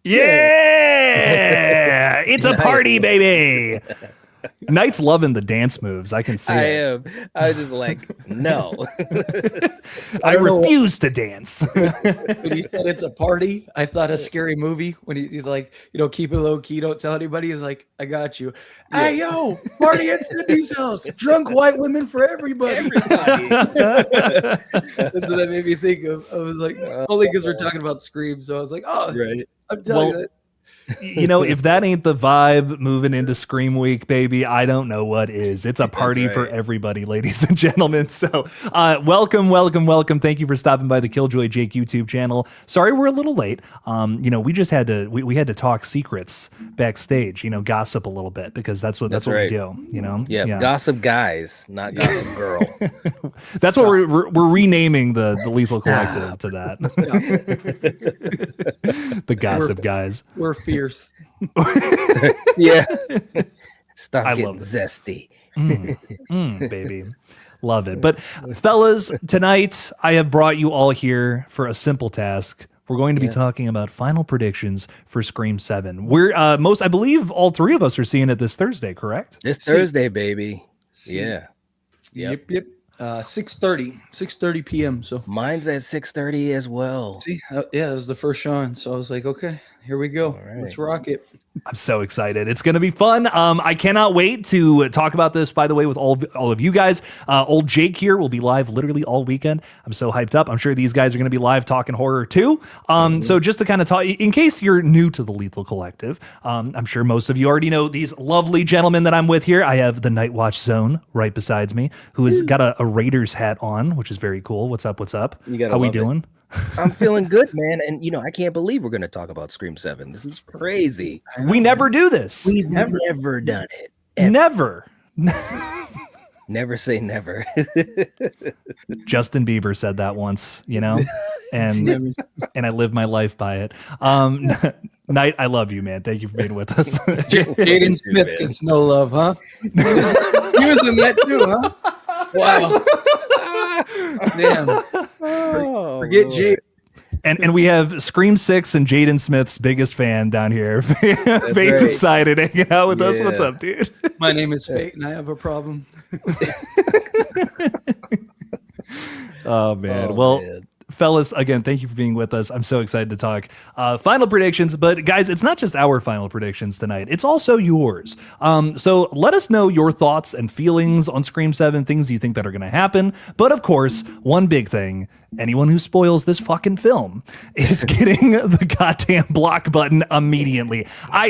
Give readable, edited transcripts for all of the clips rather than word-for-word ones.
Yeah, it's a party, baby. Knight's loving the dance moves. I can see I it. am. I was just like, no. I refuse to dance. When he said it's a party, I thought a scary movie when he's like, keep it low key, don't tell anybody. He's like, I got you. Yeah. Hey, yo, party at Sydney's house. Drunk white women for everybody. That's what that made me think of. I was like, only because we're talking about Scream. So I was like, oh, right. I'm telling you that. If that ain't the vibe moving into Scream Week, baby, I don't know what is. It's a party for everybody, ladies and gentlemen. So welcome. Thank you for stopping by the Killjoy Jake YouTube channel. Sorry we're a little late. We just had to we had to talk secrets backstage, gossip a little bit, because that's what we do, Yeah, gossip guys, not gossip girl. That's what we're renaming the Lethal Collective to that. The gossip guys. We're fierce. Yeah. Start getting zesty. Baby. Love it. But fellas, tonight I have brought you all here for a simple task. We're going to be talking about final predictions for Scream 7. We're I believe all three of us are seeing it this Thursday, correct? This Thursday, baby. Yeah. Yep. 6:30 p.m. So mine's at 6:30 as well. See, it was the first showing, so I was like, okay, here we go. Right. Let's rock it. I'm so excited. It's going to be fun. I cannot wait to talk about this, by the way, with all of you guys. Old Jake here will be live literally all weekend. I'm so hyped up. I'm sure these guys are going to be live talking horror too. So just to kind of talk, in case you're new to the Lethal Collective, I'm sure most of you already know these lovely gentlemen that I'm with here. I have the Night Watch Zone right besides me, who has got a Raiders hat on, which is very cool. What's up? How we doing? I'm feeling good, man. And I can't believe we're going to talk about Scream 7. This is crazy. We never do this. We've never done it. Ever. Never. Never say never. Justin Bieber said that once, and I live my live by it. Knight, I love you, man. Thank you for being with us. Jaden Smith gets no love, huh? He was in that too, huh? Wow. Damn. Forget Jaden. And we have Scream 6 and Jaden Smith's biggest fan down here. Fate decided to hang out with us. What's up, dude? My name is Fate, and I have a problem. Oh, man. Man. Fellas, again, thank you for being with us. I'm so excited to talk final predictions. But guys, it's not just our final predictions tonight. It's also yours. So let us know your thoughts and feelings on Scream 7, things you think that are going to happen. But of course, one big thing, anyone who spoils this fucking film is getting the goddamn block button immediately.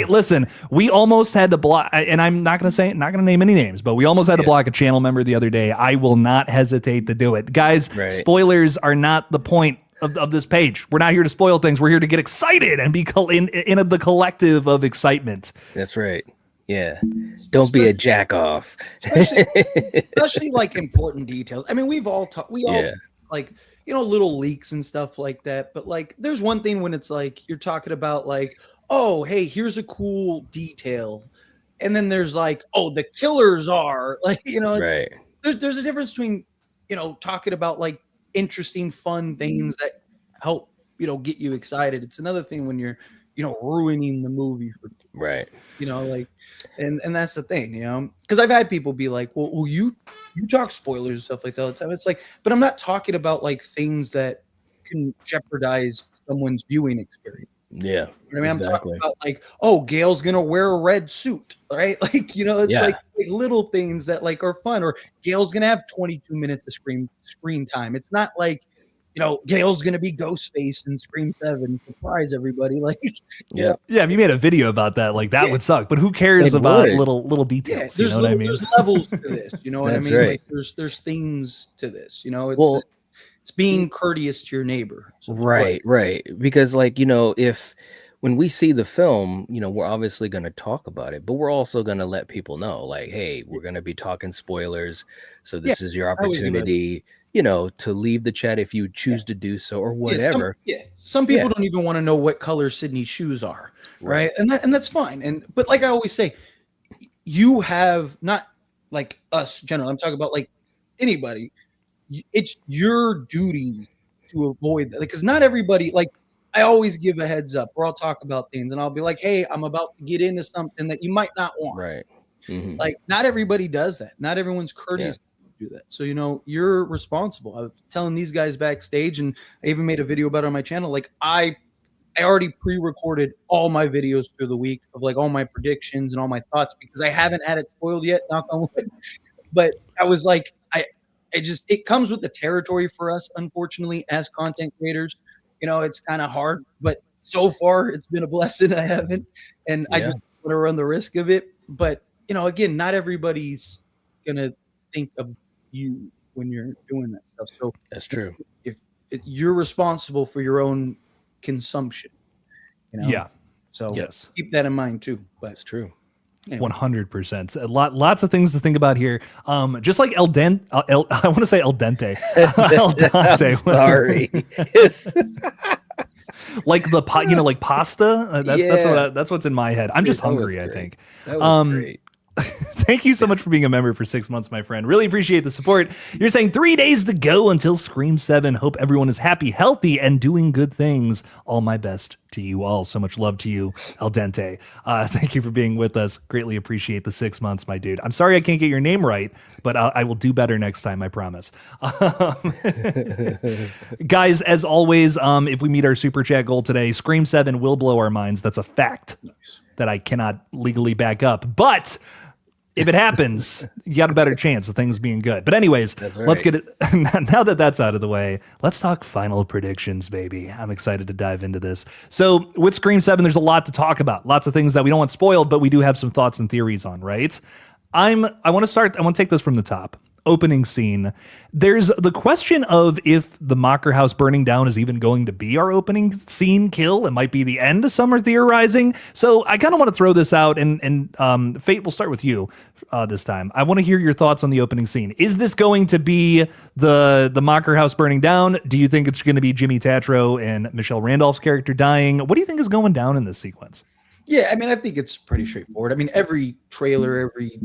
Listen, we almost had to block, and I'm not going to name any names, but we almost had to block a channel member the other day. I will not hesitate to do it. Guys, spoilers are not the point of this page. We're not here to spoil things. We're here to get excited and be in the collective of excitement. That's right. Yeah. Don't be a jack off. especially like important details. I mean, we all like, little leaks and stuff like that. But like, there's one thing when it's like, you're talking about like, oh, hey, here's a cool detail. And then there's like, oh, the killers are like, right. There's a difference between, talking about like interesting, fun things that help, get you excited. It's another thing when you're, ruining the movie for right. And that's the thing, because I've had people be like, well, you talk spoilers and stuff like that all the time. It's like, but I'm not talking about like things that can jeopardize someone's viewing experience. Yeah. I mean, exactly. I'm talking about like, oh, Gail's gonna wear a red suit, right? Like, it's like little things that like are fun, or Gail's gonna have 22 minutes of screen time. It's not like, Gail's gonna be Ghostface in Scream 7, surprise everybody. Like, if you made a video about that, like that would suck. But who cares about little details? You know what I mean? There's levels to this. You know what I mean? Right. Like, there's things to this. It's being courteous to your neighbor. So right. Because like, when we see the film, we're obviously going to talk about it, but we're also going to let people know, like, hey, we're going to be talking spoilers. So this is your opportunity, to leave the chat if you choose to do so, or whatever. Some people don't even want to know what color Sydney's shoes are, right? And that's fine. But like I always say, you have, not like us generally, I'm talking about like anybody. It's your duty to avoid that, because not everybody, like, I always give a heads up, or I'll talk about things, and I'll be like, "Hey, I'm about to get into something that you might not want." Right. Mm-hmm. Like, not everybody does that. Not everyone's courteous to do that. So, you're responsible. I was telling these guys backstage, and I even made a video about it on my channel. Like, I already pre-recorded all my videos through the week of like all my predictions and all my thoughts because I haven't had it spoiled yet, knock on wood. But I was like, it comes with the territory for us, unfortunately, as content creators. It's kind of hard, but so far it's been a blessing. I haven't, and I just want to run the risk of it. But again, not everybody's gonna think of you when you're doing that stuff. So that's true. If you're responsible for your own consumption, yeah. So yes, keep that in mind too. But it's true. Anyway. 100%. Lots of things to think about here. Just like I want to say El Dente. El Dente. Sorry. Like like pasta. That's what's in my head. I'm just hungry, I think. That was great. Thank you so much for being a member for 6 months, my friend. Really appreciate the support. You're saying 3 days to go until Scream 7. Hope everyone is happy, healthy, and doing good things. All my best to you all. So much love to you, El Dente. Thank you for being with us. Greatly appreciate the 6 months, my dude. I'm sorry I can't get your name right, but I will do better next time, I promise. Guys, as always, if we meet our super chat goal today, Scream 7 will blow our minds. That's a fact that I cannot legally back up. But if it happens, you got a better chance of things being good. But anyways, Let's get it. Now that that's out of the way, let's talk final predictions, baby. I'm excited to dive into this. So with Scream 7, there's a lot to talk about. Lots of things that we don't want spoiled, but we do have some thoughts and theories on, right? I want to take this from the top. Opening scene. There's the question of if the Mocker house burning down is even going to be our opening scene kill. It might be the end, some are theorizing. So I kind of want to throw this out, and Fate, we'll start with you this time. I want to hear your thoughts on the opening scene. Is this going to be the Mocker house burning down? Do you think it's going to be Jimmy Tatro and Michelle Randolph's character dying? What do you think is going down in this sequence? Yeah, I mean, I think it's pretty straightforward. I mean, every trailer, every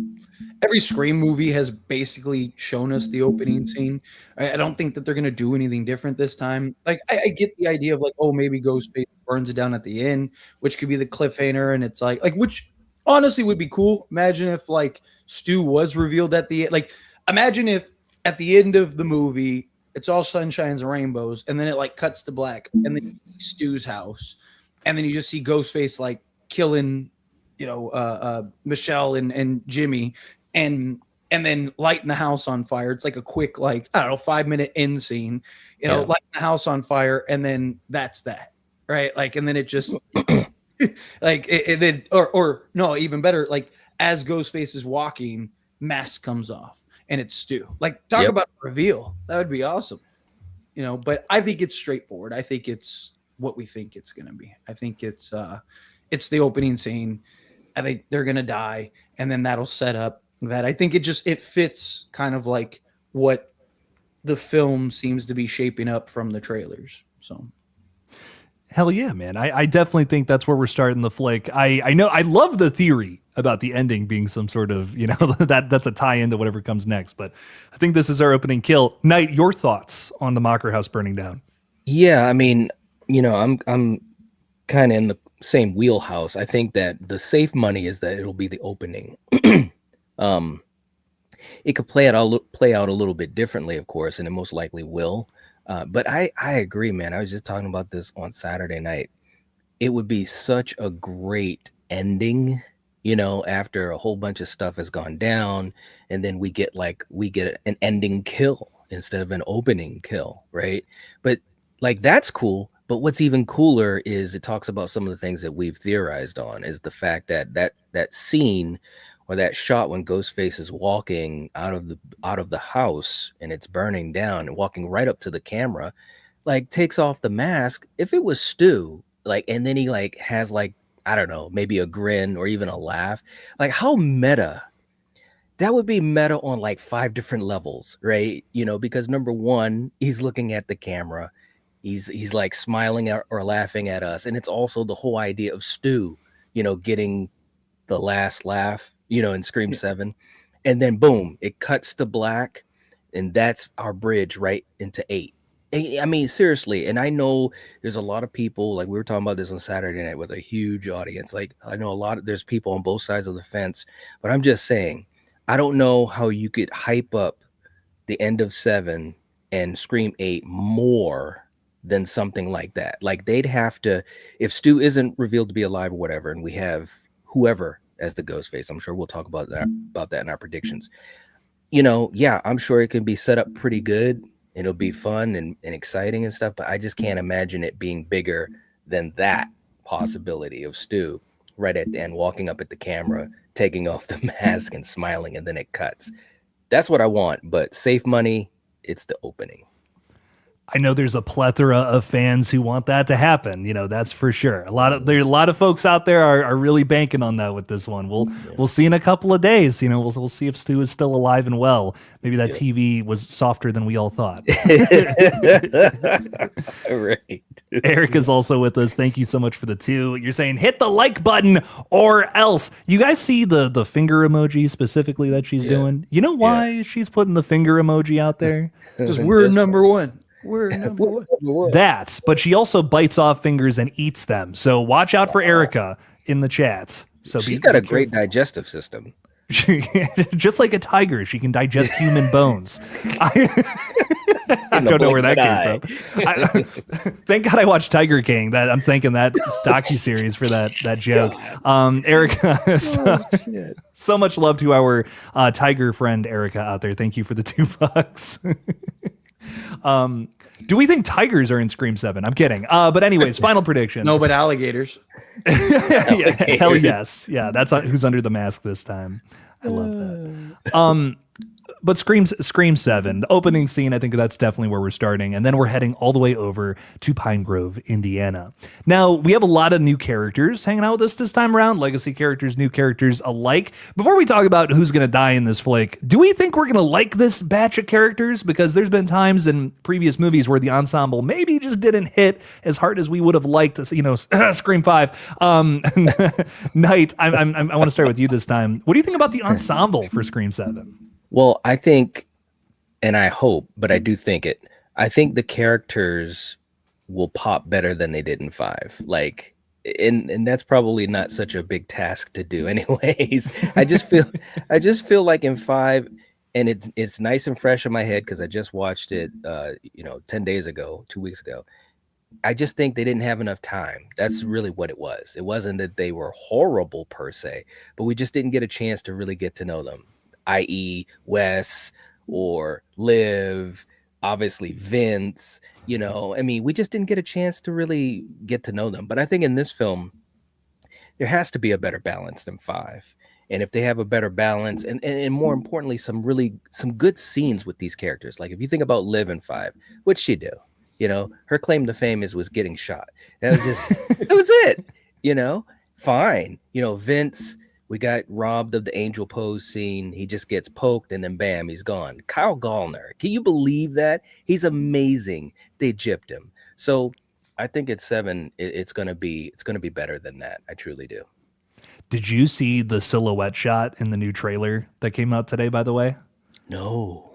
Scream movie has basically shown us the opening scene. I don't think that they're going to do anything different this time. Like, I get the idea of like, oh, maybe Ghostface burns it down at the end, which could be the cliffhanger, and it's like which honestly would be cool. Imagine if like Stu was revealed at the end. Like, imagine if at the end of the movie it's all sunshines and rainbows, and then it like cuts to black, and then Stu's house, and then you just see Ghostface like killing, Michelle and Jimmy, and then lighting the house on fire. It's like a quick, like, I don't know, 5-minute end scene, lighting the house on fire, and then that's that, right? Like, and then it just like it then or no, even better, like as Ghostface is walking, mask comes off and it's Stu. Like, talk about a reveal. That would be awesome. But I think it's straightforward. I think it's what we think it's gonna be. I think it's the opening scene. I think they're going to die, and then that'll set up that. I think it fits kind of like what the film seems to be shaping up from the trailers. So, hell yeah, man. I definitely think that's where we're starting the flick. I know I love the theory about the ending being some sort of, that's a tie into whatever comes next. But I think this is our opening kill. Knight, your thoughts on the Mocker house burning down? Yeah, I mean, I'm kind of in the same wheelhouse. I think that the safe money is that it'll be the opening. It could play out a little bit differently, of course, and it most likely will. But I agree, man. I was just talking about this on Saturday night. It would be such a great ending, after a whole bunch of stuff has gone down, and then we get an ending kill instead of an opening kill, right? But like, that's cool. But what's even cooler is it talks about some of the things that we've theorized on, is the fact that scene or that shot when Ghostface is walking out of the house and it's burning down and walking right up to the camera, like, takes off the mask. If it was Stu, like, and then he like has like, I don't know, maybe a grin or even a laugh, like, how meta. That would be meta on like 5 different levels, right? Because number one, he's looking at the camera. He's like smiling or laughing at us. And it's also the whole idea of Stu, getting the last laugh, in Scream 7. And then boom, it cuts to black. And that's our bridge right into 8. I mean, seriously, and I know there's a lot of people, like we were talking about this on Saturday night with a huge audience. Like I know there's people on both sides of the fence, but I'm just saying, I don't know how you could hype up the end of 7 and Scream 8 more than something like that. Like they'd have to, if Stu isn't revealed to be alive or whatever, and we have whoever as the Ghostface, I'm sure we'll talk about that in our predictions. Yeah, I'm sure it can be set up pretty good. It'll be fun and exciting and stuff, but I just can't imagine it being bigger than that possibility of Stu right at the end, walking up at the camera, taking off the mask and smiling, and then it cuts. That's what I want, but safe money, it's the opening. I know there's a plethora of fans who want that to happen. That's for sure. There are a lot of folks out there are really banking on that with this one. We'll see in a couple of days. We'll see if Stu is still alive and well. Maybe that TV was softer than we all thought. Right. Eric is also with us. Thank you so much for the 2. You're saying hit the like button or else. You guys see the finger emoji specifically that she's doing? You know why she's putting the finger emoji out there? Because we're number one. We're number one. But she also bites off fingers and eats them. So watch out for Erica in the chat. So she's got a great digestive system. Just like a tiger, she can digest human bones. I don't know where that came from. Thank God I watched Tiger King. I'm thanking that docuseries for that joke. Erica, so much love to our tiger friend Erica out there. Thank you for the $2. Do we think tigers are in Scream 7? I'm kidding. But anyways, final predictions. No, but alligators. Hell yes. Yeah, that's who's under the mask this time. I love that. But Scream 7, the opening scene, I think that's definitely where we're starting. And then we're heading all the way over to Pine Grove, Indiana. Now, we have a lot of new characters hanging out with us this time around. Legacy characters, new characters alike. Before we talk about who's going to die in this flick, do we think we're going to like this batch of characters? Because there's been times in previous movies where the ensemble maybe just didn't hit as hard as we would have liked. Scream 5. Knight, I want to start with you this time. What do you think about the ensemble for Scream 7? Well, I think, and I hope, but I do think it. I think the characters will pop better than they did in 5. Like, and that's probably not such a big task to do, anyways. I just feel like in 5, and it's nice and fresh in my head because I just watched it, 10 days ago, 2 weeks ago. I just think they didn't have enough time. That's really what it was. It wasn't that they were horrible per se, but we just didn't get a chance to really get to know them. I.e. Wes or Liv, obviously Vince, we just didn't get a chance to really get to know them. But I think in this film, there has to be a better balance than 5. And if they have a better balance and more importantly, some good scenes with these characters. Like if you think about Liv in 5, what'd she do? Her claim to fame was getting shot. That was just, that was it, fine. Vince, we got robbed of the angel pose scene. He just gets poked and then bam, he's gone. Kyle Gallner, can you believe that? He's amazing. They gypped him. So I think at 7, it's gonna be better than that. I truly do. Did you see the silhouette shot in the new trailer that came out today, by the way? No.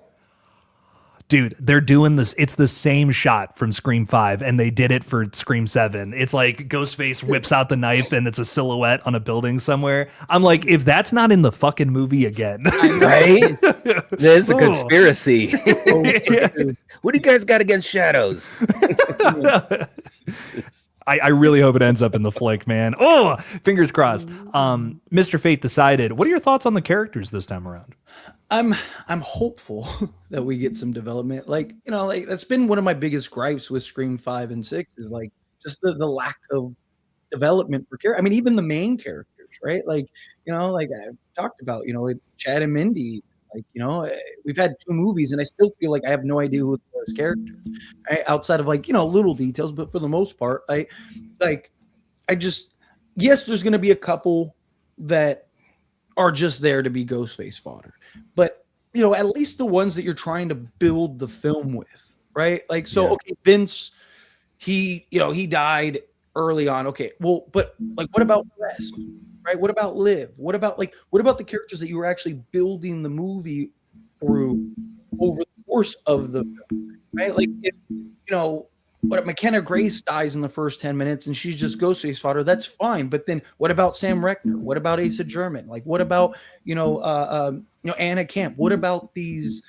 Dude, they're doing this. It's the same shot from Scream 5, and they did it for Scream 7. It's like Ghostface whips out the knife, and it's a silhouette on a building somewhere. I'm like, if that's not in the fucking movie again. Right? There's a conspiracy. What do you guys got against shadows? I really hope it ends up in the flick, man. Oh, fingers crossed. Mr. Fate decided. What are your thoughts on the characters this time around? I'm hopeful that we get some development. Like that's been one of my biggest gripes with Scream 5 and 6 is like just the lack of development for characters. I mean, even the main characters, right? Like like I've talked about, with Chad and Mindy. Like we've had 2 movies, and I still feel like I have no idea who those characters, right? Outside of like little details, but for the most part, yes, there's going to be a couple that are just there to be Ghostface fodder, but at least the ones that you're trying to build the film with, right? Like, so okay, Vince, he died early on. Okay, well, but like, what about the rest? Right? What about Liv? What about the characters that you were actually building the movie through over the course of the film? Right? Like what McKenna Grace dies in the first 10 minutes and she's just Ghostface fodder, that's fine. But then what about Sam Reckner? What about Asa German? Like, what about, Anna Camp? What about these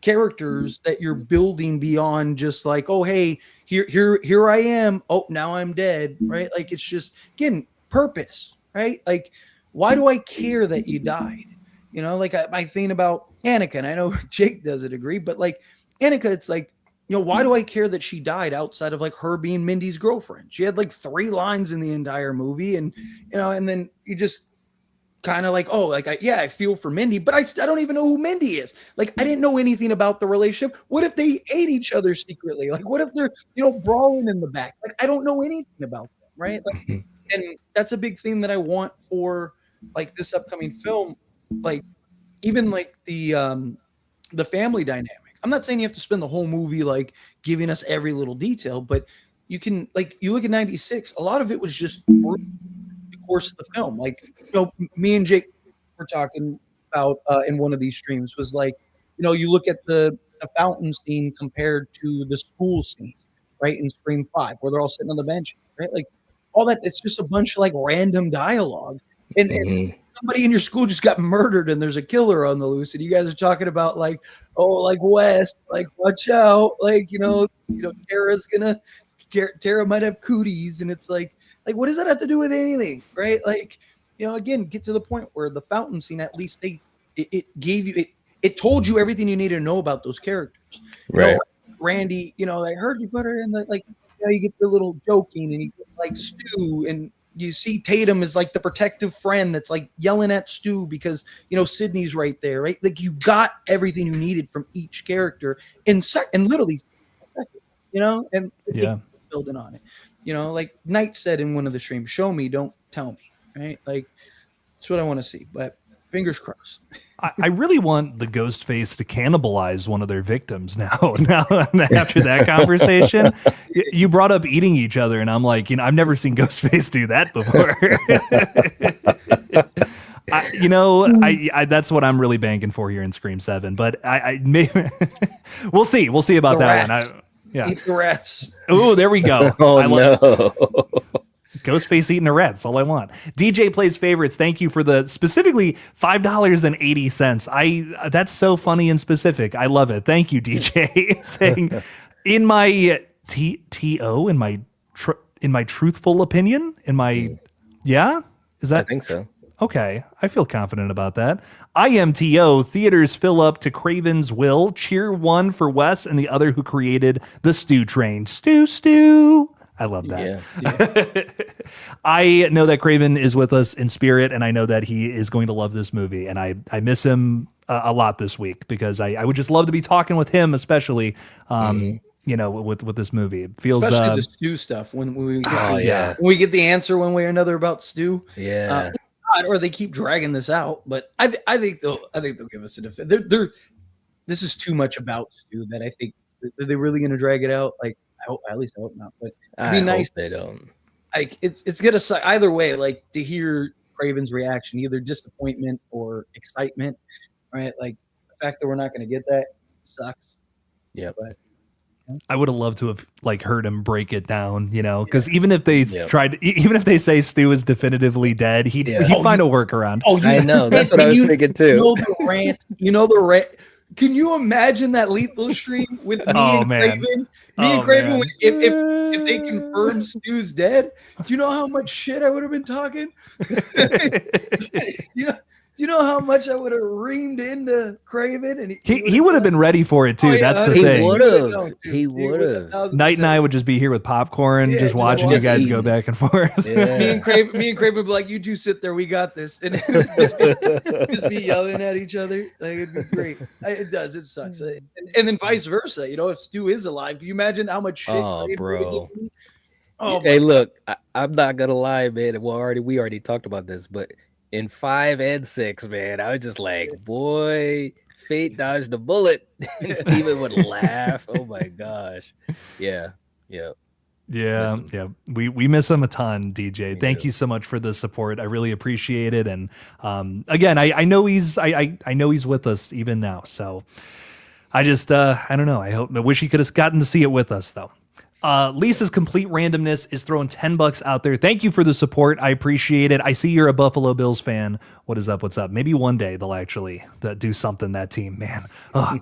characters that you're building beyond just like, oh, hey, here I am. Oh, now I'm dead. Right. Like, it's just, again, purpose, right? Like, why do I care that you died? Like I think about Annika, and I know Jake doesn't agree, but like Annika, it's like, why do I care that she died outside of like her being Mindy's girlfriend? She had like 3 lines in the entire movie, and and then you just kind of like, oh, like I feel for Mindy, but I don't even know who Mindy is. Like, I didn't know anything about the relationship. What if they ate each other secretly? Like, what if they're brawling in the back? Like, I don't know anything about them, right? Like, and that's a big thing that I want for like this upcoming film, like even like the family dynamic. I'm not saying you have to spend the whole movie like giving us every little detail, but you can, like, you look at 96, a lot of it was just the course of the film. Like, me and Jake were talking about in one of these streams was like, you look at the fountain scene compared to the school scene, right, in Scream 5, where they're all sitting on the bench, right? Like, all that, it's just a bunch of like random dialogue. And somebody in your school just got murdered and there's a killer on the loose, and you guys are talking about like, oh, like West, like watch out, like Tara might have cooties, and it's like what does that have to do with anything, right? Like, again, get to the point where the fountain scene, at least it gave you it told you everything you needed to know about those characters, right? Randy, I heard you put her in the like, you get the little joking, and you get like Stu, and you see Tatum is like the protective friend that's like yelling at Stu because Sydney's right there, right? Like, you got everything you needed from each character in literally second, and building on it. Like Knight said in one of the streams, show me, don't tell me, right? Like, that's what I want to see, but fingers crossed. I really want the Ghostface to cannibalize one of their victims now. Now, after that conversation, you brought up eating each other, and I'm like, I've never seen Ghostface do that before. That's what I'm really banking for here in Scream 7. But I may, we'll see about that one. Eat the rats. Oh, there we go. Oh, no. Ghostface eating a rat. That's all I want. DJ Plays Favorites. Thank you for the specifically $5.80. That's so funny and specific. I love it. Thank you, DJ. Saying, in my TO, in my truthful opinion, is that? I think so. Okay, I feel confident about that. IMTO, theaters fill up to Craven's will. Cheer one for Wes and the other who created the Stew Train. Stew. I love that. Yeah. I know that Craven is with us in spirit, and I know that he is going to love this movie. And I miss him a lot this week because I would just love to be talking with him, especially, with this movie. It feels especially the Stu stuff when we get the answer one way or another about Stu. Yeah. Or they keep dragging this out, but I think they'll give us a defense. This is too much about Stu that I think are they really going to drag it out? Like, at least I hope not. But it'd be nice they don't. Like, it's gonna suck either way. Like, to hear Craven's reaction, either disappointment or excitement, right? Like, the fact that we're not going to get that sucks. Yeah, but I would have loved to have like heard him break it down, because even if they even if they say Stu is definitively dead, he'd find a workaround. Oh, I know. That's what I was thinking too. The rant. Can you imagine that lethal stream with me and Craven? Craven, if they confirm Stu's dead, do you know how much shit I would have been talking? Do you know how much I would have reamed into Craven? And he would have been ready for it too. That's the thing. He would have. Knight and I would just be here with popcorn, just watching you guys go back and forth. Yeah. Me and Craven would be like, "You two sit there, we got this," and just be yelling at each other. Like, it'd be great. It does. It sucks. And then vice versa. If Stu is alive, can you imagine how much shit? Oh, bro. Hey, look, I'm not gonna lie, man. Well, we already talked about this, but in 5 and 6, man, I was just like, boy, fate dodged a bullet. And Steven would laugh. Oh my gosh. Yeah. We miss him a ton, DJ. Thank you so much for the support. I really appreciate it. And again, I know he's with us even now. So I just, I don't know. I wish he could have gotten to see it with us, though. Lisa's Complete Randomness is throwing $10 out there. Thank you for the support. I appreciate it. I see you're a Buffalo Bills fan. What is up? What's up? Maybe one day they'll actually do something, that team, man.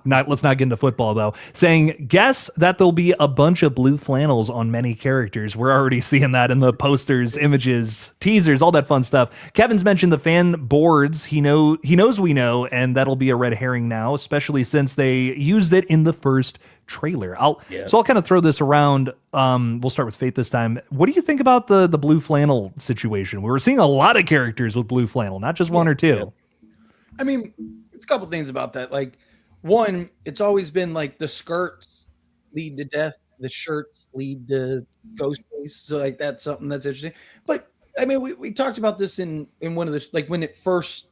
Let's not get into football, though. Saying, guess that there'll be a bunch of blue flannels on many characters. We're already seeing that in the posters, images, teasers, all that fun stuff. Kevin's mentioned the fan boards. He knows we know, and that'll be a red herring now, especially since they used it in the first trailer. So I'll kind of throw this around. We'll start with Faith this time. What do you think about the blue flannel situation? We were seeing a lot of characters with blue flannel, not just one or two. Yeah. I mean, it's a couple things about that. Like, one, it's always been like the skirts lead to death, the shirts lead to ghostface. So like that's something that's interesting. But I mean, we talked about this in one of the, like, when it first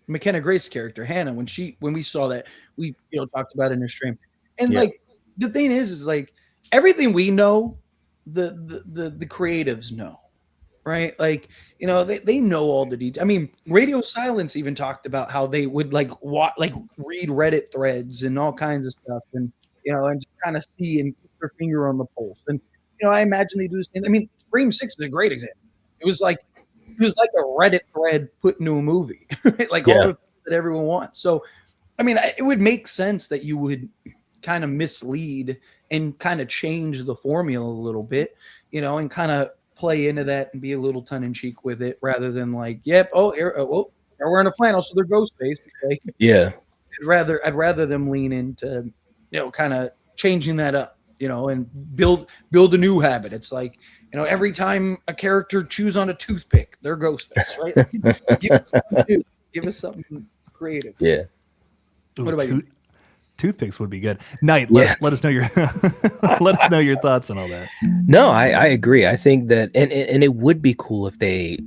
McKenna Grace's character Hannah, when we saw that, we talked about it in the stream. And like the thing is like everything we know, the creatives know, right? Like, they know all the details. I mean, Radio Silence even talked about how they would like read Reddit threads and all kinds of stuff, and and just kind of see and keep their finger on the pulse. And I imagine they do the same. I mean, Scream 6 is a great example. It was like a Reddit thread put into a movie, right? Like all the things that everyone wants. So, I mean, it would make sense that you would kind of mislead and kind of change the formula a little bit, and kind of play into that and be a little tongue-in-cheek with it, rather than like, they're wearing a flannel, so they're Ghostface. Like, I'd rather them lean into, kind of changing that up, and build a new habit. It's like, every time a character chews on a toothpick, they're Ghostface, right? Give us something new. Give us something creative. Yeah. What about you? Toothpicks would be good. Knight, let us know your let us know your thoughts on all that. No, I agree. I think that, and it would be cool if they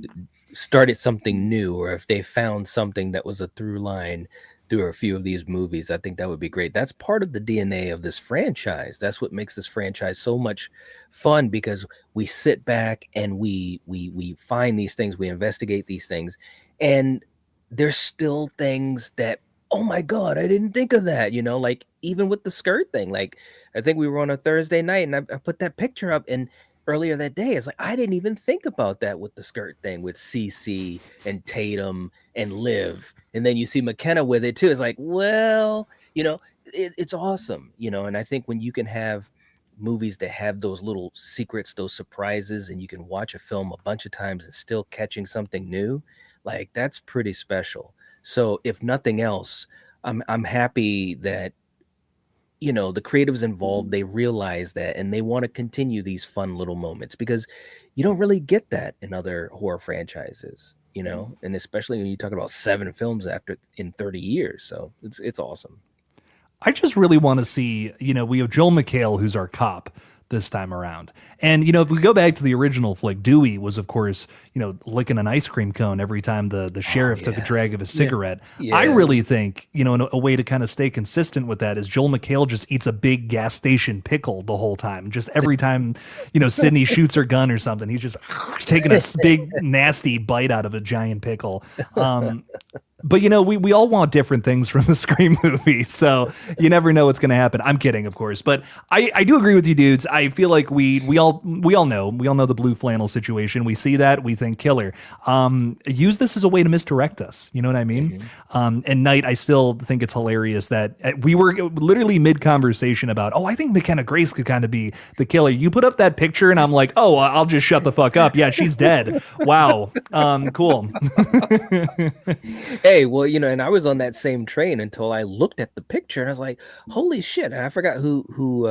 started something new, or if they found something that was a through line through a few of these movies. I think that would be great. That's part of the DNA of this franchise. That's what makes this franchise so much fun, because we sit back and we find these things, we investigate these things, and there's still things that, oh my God, I didn't think of that. Like even with the skirt thing, like I think we were on a Thursday night and I put that picture up, and earlier that day, it's like, I didn't even think about that with the skirt thing with CC and Tatum and Liv. And then you see McKenna with it too. It's like, well, it's awesome, and I think when you can have movies that have those little secrets, those surprises, and you can watch a film a bunch of times and still catching something new, like that's pretty special. So if nothing else, I'm happy that, the creatives involved, they realize that, and they want to continue these fun little moments, because you don't really get that in other horror franchises, and especially when you talk about 7 films in 30 years. So it's awesome. I just really want to see, we have Joel McHale, who's our cop this time around. And, if we go back to the original flick, Dewey was, of course, licking an ice cream cone every time the sheriff took a drag of a cigarette. Yeah. I really think, a way to kind of stay consistent with that is Joel McHale just eats a big gas station pickle the whole time. Just every time, Sydney shoots her gun or something, he's just taking a big, nasty bite out of a giant pickle. But we all want different things from the Scream movie, so you never know what's going to happen. I'm kidding, of course, but I do agree with you, dudes. I feel like we all know the blue flannel situation. We see that, we think killer. Use this as a way to misdirect us. You know what I mean? Mm-hmm. And Knight, I still think it's hilarious that we were literally mid conversation about, I think McKenna Grace could kind of be the killer. You put up that picture, and I'm like, I'll just shut the fuck up. Yeah, she's dead. Wow. Cool. Hey, well, and I was on that same train until I looked at the picture and I was like, holy shit. And I forgot who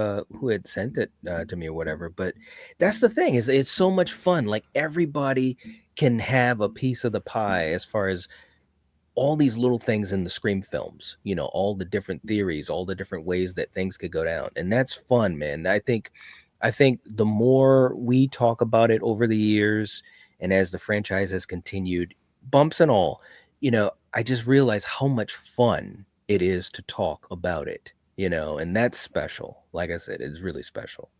had sent it to me or whatever. But that's the thing, is it's so much fun. Like everybody can have a piece of the pie as far as all these little things in the Scream films, all the different theories, all the different ways that things could go down. And that's fun, man. I think the more we talk about it over the years, and as the franchise has continued, bumps and all, I just realized how much fun it is to talk about it, and that's special. Like I said, it's really special.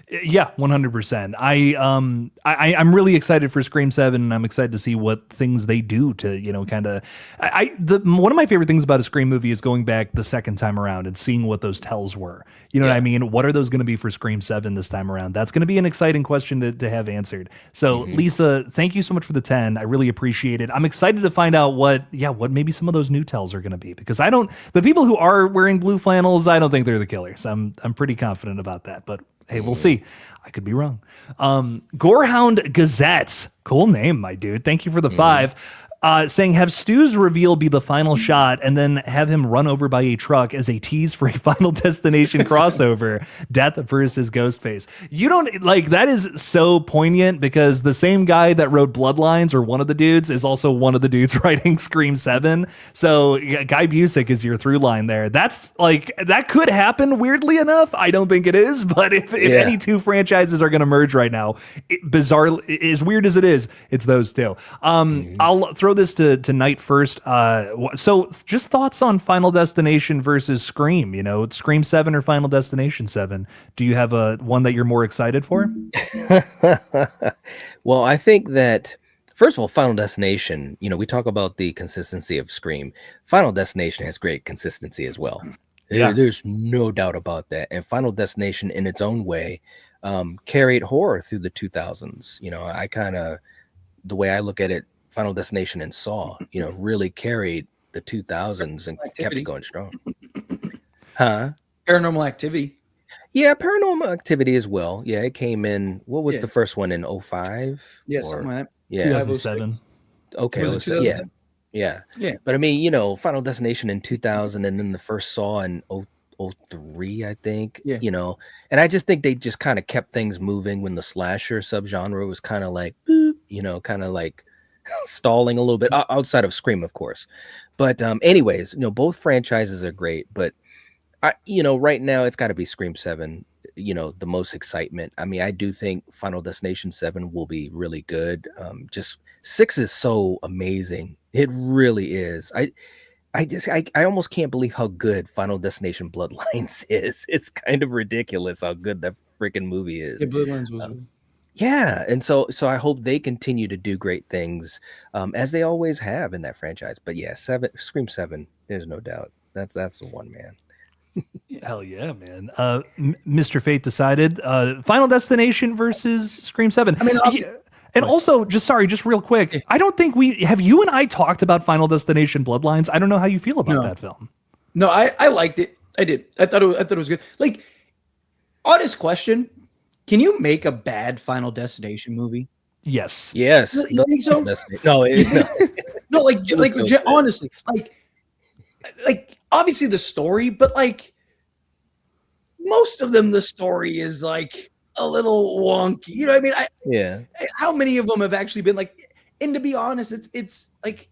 Yeah, 100%. I'm really excited for Scream 7, and I'm excited to see what things they do to, kind of one of my favorite things about a Scream movie is going back the second time around and seeing what those tells were. You know what I mean? What are those going to be for Scream 7 this time around? That's going to be an exciting question to have answered. So Lisa, thank you so much for the 10. I really appreciate it. I'm excited to find out what maybe some of those new tells are going to be, because the people who are wearing blue flannels, I don't think they're the killers. I'm pretty confident about that, but hey, we'll see. I could be wrong. Gorehound Gazettes. Cool name, my dude. Thank you for the 5. Saying, have Stu's reveal be the final shot and then have him run over by a truck as a tease for a Final Destination crossover, Death versus Ghostface. You don't that is so poignant, because the same guy that wrote Bloodlines, or one of the dudes, is also one of the dudes writing Scream 7. So Guy Busick is your through line there. That's that could happen, weirdly enough. I don't think it is, but if any two franchises are going to merge right now, bizarrely, as weird as it is, it's those two. I'll throw this to Knight first. So just thoughts on Final Destination versus Scream, Scream 7 or Final Destination 7. Do you have one that you're more excited for? Well, I think that, first of all, Final Destination, we talk about the consistency of Scream. Final Destination has great consistency as well. Yeah. There's no doubt about that. And Final Destination, in its own way, carried horror through the 2000s. I kind of, the way I look at it, Final Destination and Saw, really carried the 2000s and kept it going strong. Paranormal Activity. Yeah, Paranormal Activity as well. Yeah, it came in. What was the first one, in 2005? Yeah, something like that. Yeah, 2007. Okay, yeah. But I mean, Final Destination in 2000, and then the first Saw in 2003, I think. Yeah. And I just think they just kind of kept things moving when the slasher subgenre was kind of like, kind of like stalling a little bit, outside of Scream, of course. But anyways, both franchises are great, but right now it's got to be Scream 7, the most excitement. I mean, I do think Final Destination 7 will be really good. Just 6 is so amazing. It really is. I almost can't believe how good Final Destination Bloodlines is. It's kind of ridiculous how good that freaking movie is. Yeah, Bloodlines was good. Yeah, and so I hope they continue to do great things, as they always have in that franchise. But yeah, Scream 7, there's no doubt. That's the one, man. Hell yeah, man. Mr. Fate decided Final Destination versus Scream 7. I mean, and also, just real quick, I don't think you and I talked about Final Destination Bloodlines. I don't know how you feel about that film. No, I liked it. I did. I thought it was good. Like, honest question. Can you make a bad Final Destination movie? Yes. You think so? No, no. Honestly, like obviously the story, but like most of them, the story is like a little wonky. You know what I mean? How many of them have actually been like? And to be honest, it's like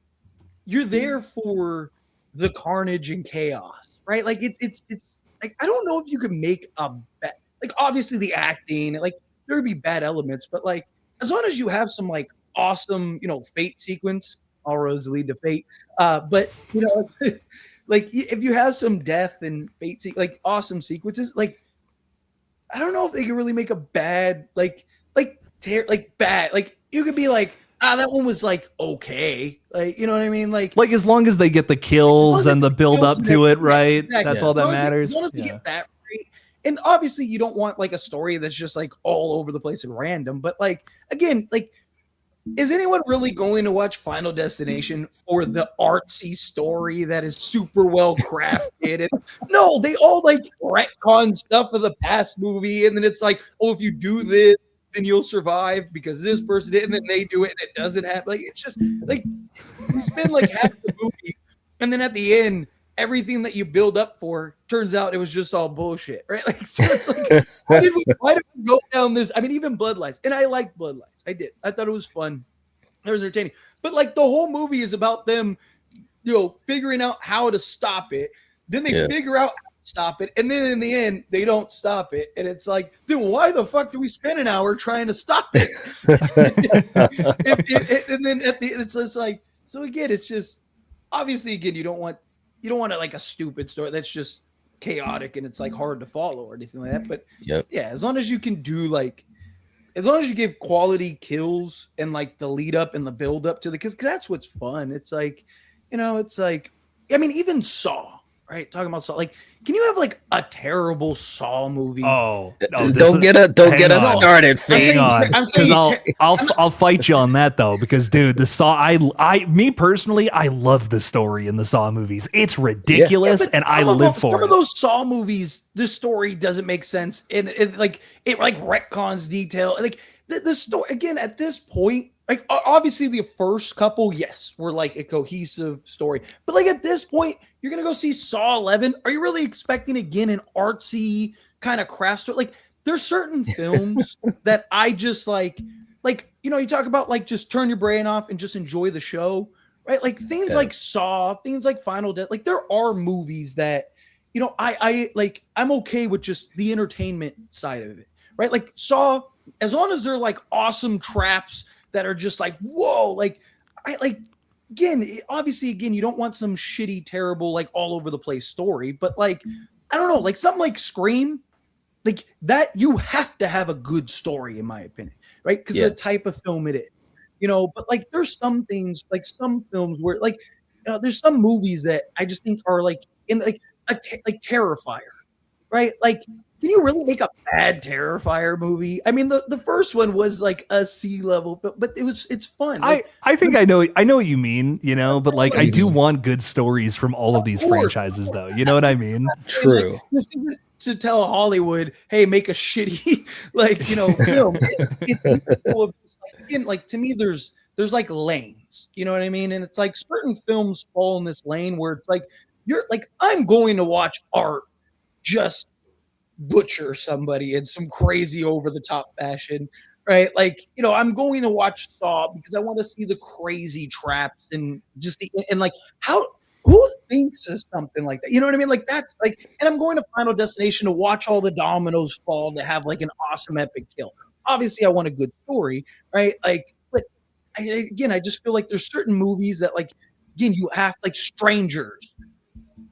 you're there for the carnage and chaos, right? Like it's like I don't know if you could make a bad. Like obviously the acting, like there would be bad elements, but like as long as you have some like awesome, fate sequence, all roads lead to fate. But it's, like if you have some death and fate, like awesome sequences, like I don't know if they can really make a bad, bad. Like you could be like, that one was like okay, like you know what I mean, like as long as they get the kills and the build up to it, right? Exactly. That's all that matters. As long as they get that. And obviously you don't want like a story that's just like all over the place and random, but like, again, like, is anyone really going to watch Final Destination for the artsy story that is super well crafted? And no, they all like retcon stuff of the past movie. And then it's like, oh, if you do this, then you'll survive because this person did, and then they do it and it doesn't happen. Like, it's just like, you spend like half the movie and then at the end, everything that you build up for turns out it was just all bullshit, right? Like, so it's like, why did we go down this? I mean, even Bloodlines, and I liked Bloodlines. I did. I thought it was fun. It was entertaining. But like the whole movie is about them, figuring out how to stop it. Then they figure out how to stop it, and then in the end, they don't stop it. And it's like, then why the fuck do we spend an hour trying to stop it? And then at the end, it's just like, so again, it's just obviously again, you don't want like a stupid story that's just chaotic and it's like hard to follow or anything like that. But Yep. yeah, as long as you can do like, as long as you give quality kills and like the lead up and the build up to the kills, because that's what's fun. It's like, you know, it's like, I mean, even Saw, right? Talking about Saw, like, can you have like a terrible Saw movie? Oh, no, Don't get us started, Hang on, because I'll fight you on that though. Because dude, the Saw, me personally, I love the story in the Saw movies. It's ridiculous, and I live for it. Some of those Saw movies, the story doesn't make sense, and it retcons detail. Like the story again at this point. Like obviously the first couple, yes, were like a cohesive story. But like at this point, you're gonna go see Saw 11. Are you really expecting again an artsy kind of craft story? Like there's certain films that I just like you know, you talk about like just turn your brain off and just enjoy the show, right? Like things like Saw, things like Final Death. Like there are movies that, you know, I like I'm okay with just the entertainment side of it, right? Like Saw, as long as they're like awesome traps that are just like, whoa, like I like again, obviously again, you don't want some shitty, terrible, like all over the place story, but like, I don't know, like something like Scream, like that, you have to have a good story, in my opinion, right? Because the type of film it is, you know, but like there's some things, like some films where like, you know, there's some movies that I just think are like in like like Terrifier, right? Like, can you really make a bad Terrifier movie? I mean, the first one was like a C level, but it's fun. Like, I think I know what you mean, you know, but like I do want good stories from all of these franchises, though. You know what I mean? True. Like, to tell Hollywood, hey, make a shitty like, you know, film. Like to me, there's like lanes. You know what I mean? And it's like certain films fall in this lane where it's like you're like, I'm going to watch art just butcher somebody in some crazy over the top fashion, right? Like, you know, I'm going to watch Saw because I want to see the crazy traps and just and like who thinks of something like that? You know what I mean? Like that's like, and I'm going to Final Destination to watch all the dominoes fall to have like an awesome epic kill. Obviously, I want a good story, right? Like, but I just feel like there's certain movies that like, again, you have like Strangers,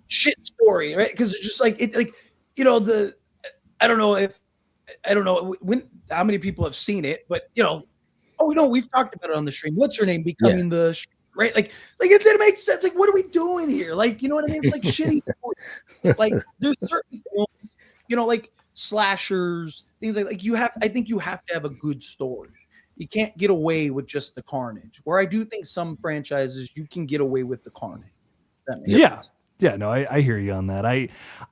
shit story, right? Because it's just like it, like, you know, I don't know when how many people have seen it, but you know, we've talked about it on the stream. What's her name becoming the right? Like it didn't make sense. Like, what are we doing here? Like, you know what I mean? It's like shitty story. Like there's certain films, you know, like slashers, things like I think you have to have a good story. You can't get away with just the carnage. Where I do think some franchises you can get away with the carnage. That makes sense. Yeah, no, I hear you on that.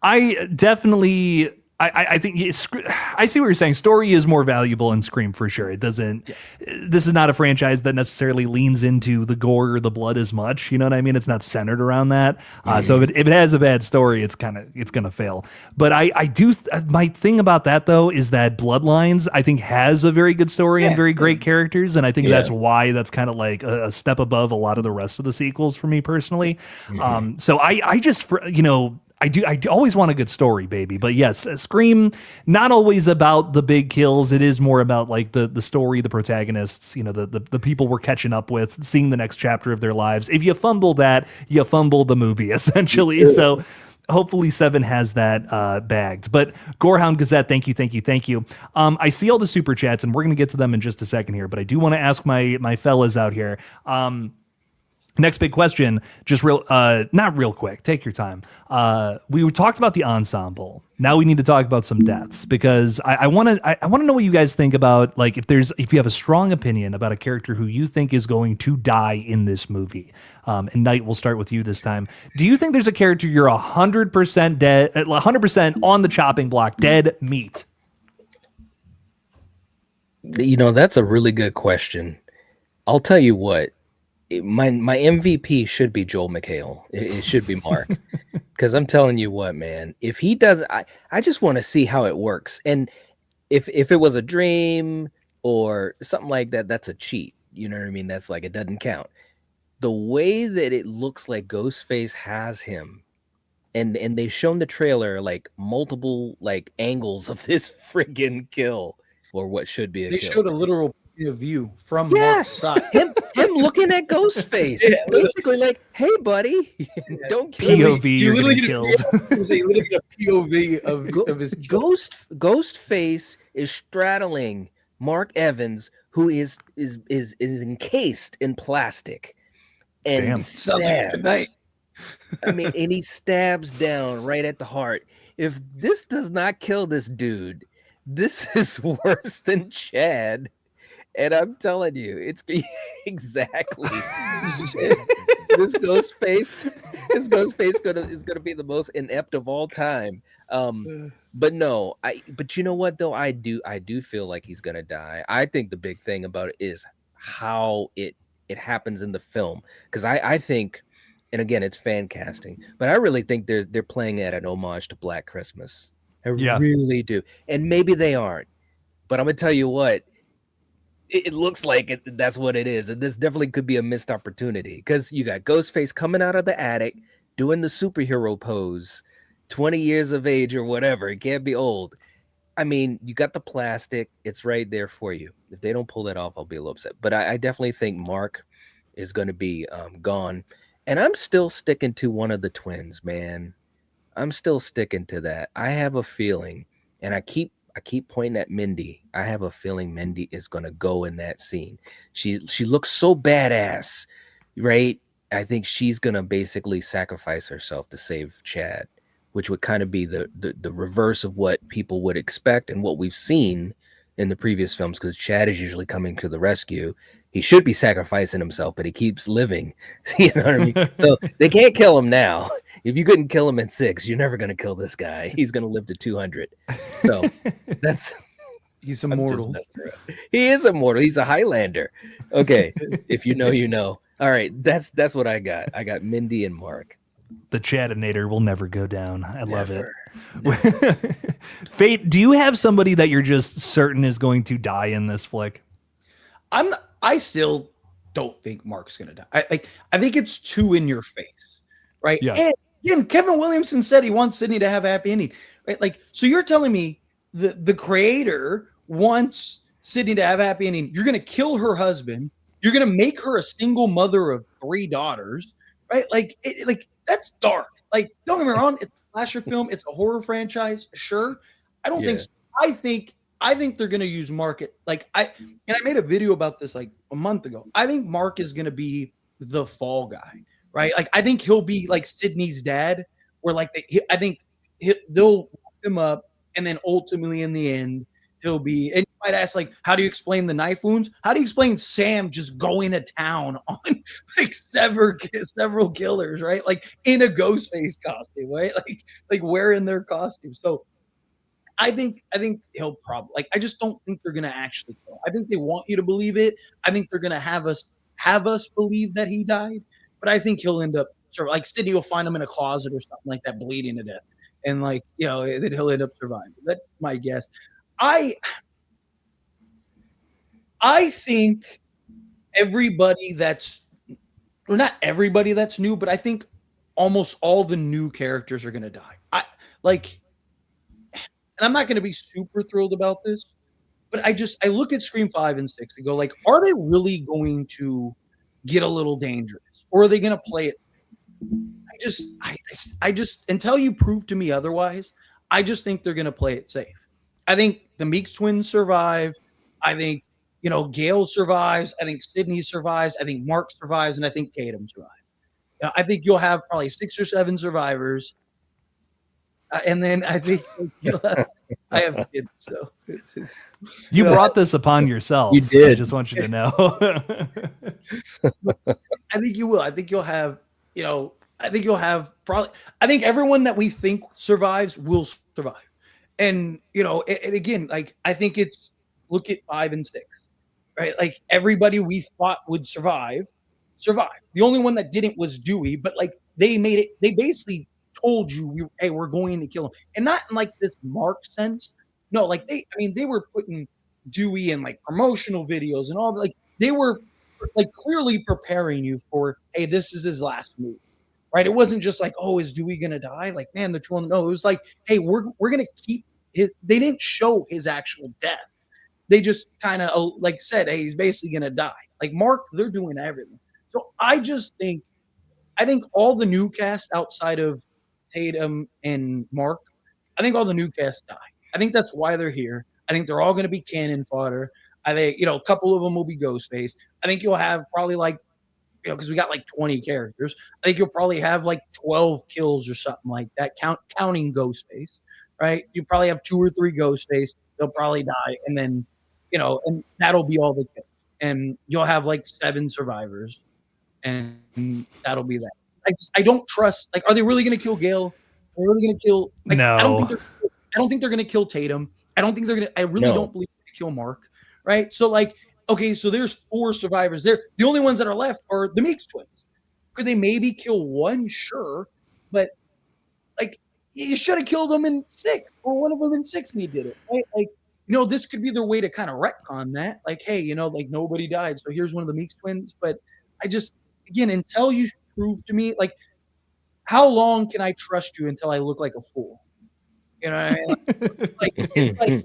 I definitely, I think I see what you're saying. Story is more valuable in Scream for sure. It doesn't. Yeah. This is not a franchise that necessarily leans into the gore or the blood as much. You know what I mean? It's not centered around that. So if it has a bad story, it's gonna fail. But I do. My thing about that though is that Bloodlines I think has a very good story and very great characters, and I think that's why that's kind of like a step above a lot of the rest of the sequels for me personally. So I just, you know, I always want a good story, baby. But yes, Scream, not always about the big kills. It is more about like the story, the protagonists, you know, the people we're catching up with, seeing the next chapter of their lives. If you fumble that, you fumble the movie, essentially. So hopefully 7 has that bagged. But Gorehound Gazette, thank you. I see all the super chats, and we're going to get to them in just a second here. But I do want to ask my fellas out here. Next big question, just not real quick. Take your time. We talked about the ensemble. Now we need to talk about some deaths, because I want to know what you guys think about, like, if you have a strong opinion about a character who you think is going to die in this movie. And Knight, we'll start with you this time. Do you think there's a character you're 100% dead, 100% on the chopping block, dead meat? You know, that's a really good question. I'll tell you what. My MVP should be Joel McHale. It should be Mark, because I'm telling you what, man. If he does, I just want to see how it works. And if it was a dream or something like that, that's a cheat. You know what I mean? That's like, it doesn't count. The way that it looks like Ghostface has him, and they've shown the trailer like multiple like angles of this friggin' kill, or what should be a kill. They showed a literal view from Mark's side. Him him looking at Ghostface, basically like, "Hey, buddy, don't kill me." POV, you're getting killed. You literally get a POV of his Ghostface is straddling Mark Evans, who is encased in plastic, and Damn. stabs. I mean, and he stabs down right at the heart. If this does not kill this dude, this is worse than Chad. And I'm telling you, it's exactly this Ghostface. This Ghostface is gonna be the most inept of all time. But no, but you know what though? I do feel like he's gonna die. I think the big thing about it is how it happens in the film. Because I think, and again, it's fan casting, but I really think they're playing at an homage to Black Christmas. I really do. And maybe they aren't. But I'm gonna tell you what, it looks like that's what it is. And this definitely could be a missed opportunity, because you got Ghostface coming out of the attic doing the superhero pose, 20 years of age or whatever. It can't be old. I mean, you got the plastic. It's right there for you. If they don't pull that off, I'll be a little upset. But I definitely think Mark is going to be gone. And I'm still sticking to one of the twins, man. I'm still sticking to that. I have a feeling, and I keep pointing at Mindy. I have a feeling Mindy is going to go in that scene. She looks so badass, right? I think she's going to basically sacrifice herself to save Chad, which would kind of be the reverse of what people would expect and what we've seen in the previous films, because Chad is usually coming to the rescue. He should be sacrificing himself, but he keeps living. You know what I mean? So they can't kill him now. If you couldn't kill him at 6, you're never going to kill this guy. He's going to live to 200. So he's immortal. He is immortal. He's a Highlander. Okay. If you know, you know. All right. That's what I got. I got Mindy and Mark. The Chadinator will never go down. I love it. Fate, do you have somebody that you're just certain is going to die in this flick? I still don't think Mark's gonna die. I think it's too in your face, right? Yeah. And again, Kevin Williamson said he wants Sydney to have a happy ending, right? Like, so you're telling me the creator wants Sydney to have a happy ending. You're gonna kill her husband. You're gonna make her a single mother of 3 daughters, right? Like, that's dark. Like, don't get me wrong, it's a slasher film, it's a horror franchise, sure. I don't think so. I think they're gonna use Mark. I made a video about this like a month ago. I think Mark is gonna be the fall guy, right? Like, I think he'll be like Sydney's dad, where like I think they'll lock him up, and then ultimately in the end he'll be. And you might ask, like, how do you explain the knife wounds? How do you explain Sam just going to town on like several killers, right? Like in a Ghostface costume, right? Like wearing their costume. So I think he'll probably, like, I just don't think they're gonna actually kill. I think they want you to believe it. I think they're gonna have us believe that he died, but I think he'll end up sort of like Sydney will find him in a closet or something like that, bleeding to death, and like, you know, that he'll end up surviving. That's my guess. I think everybody that's, well, not everybody that's new, but I think almost all the new characters are gonna die. And I'm not going to be super thrilled about this, but I look at Scream 5 and 6 and go, like, are they really going to get a little dangerous, or are they going to play it? I just until you prove to me otherwise, I just think they're going to play it safe. I think the Meeks twins survive. I think, you know, Gail survives. I think Sydney survives. I think Mark survives, and I think Tatum survives. I think you'll have probably 6 or 7 survivors. And then I think I have kids, so it's you brought this upon yourself. You did. I just want you to know. I think you will. I think you'll have, you know, I think everyone that we think survives will survive. And, you know, and again, like, I think it's, look at 5 and 6, right? Like, everybody we thought would survive. The only one that didn't was Dewey, but like, they basically told you, hey, we're going to kill him, and not in like this Mark sense. No, like they were putting Dewey in like promotional videos and all, like they were like clearly preparing you for, hey, this is his last movie, right? It wasn't just like, oh, is Dewey gonna die? Like, man, the true. No, it was like, hey, we're gonna keep his. They didn't show his actual death. They just kind of like said, hey, he's basically gonna die. Like Mark, they're doing everything. So I think all the new cast outside of Tatum and Mark, I think all the new cast die. I think that's why they're here. I think they're all going to be cannon fodder. I think, a couple of them will be Ghostface. I think you'll have probably like, because we got like 20 characters. I think you'll probably have like 12 kills or something like that, counting Ghostface, right? You probably have 2 or 3 Ghostface. They'll probably die. And then, and that'll be all the kills. And you'll have like 7 survivors. And that'll be that. I don't trust. Like, are they really going to kill Gale? Are they really going to kill? Like, no. I don't think they're going to kill Tatum. I don't think they're going to. I really don't believe they're going to kill Mark. Right. So like, okay, so there's 4 survivors there. The only ones that are left are the Meeks twins. Could they maybe kill one? Sure, but like, you should have killed them in 6, or one of them in 6, and you did it. Right? Like, this could be their way to kind of retcon that. Like, hey, like nobody died, so here's one of the Meeks twins. But I just, again, until you prove to me, like, how long can I trust you until I look like a fool? You know what I mean? Like, it's like,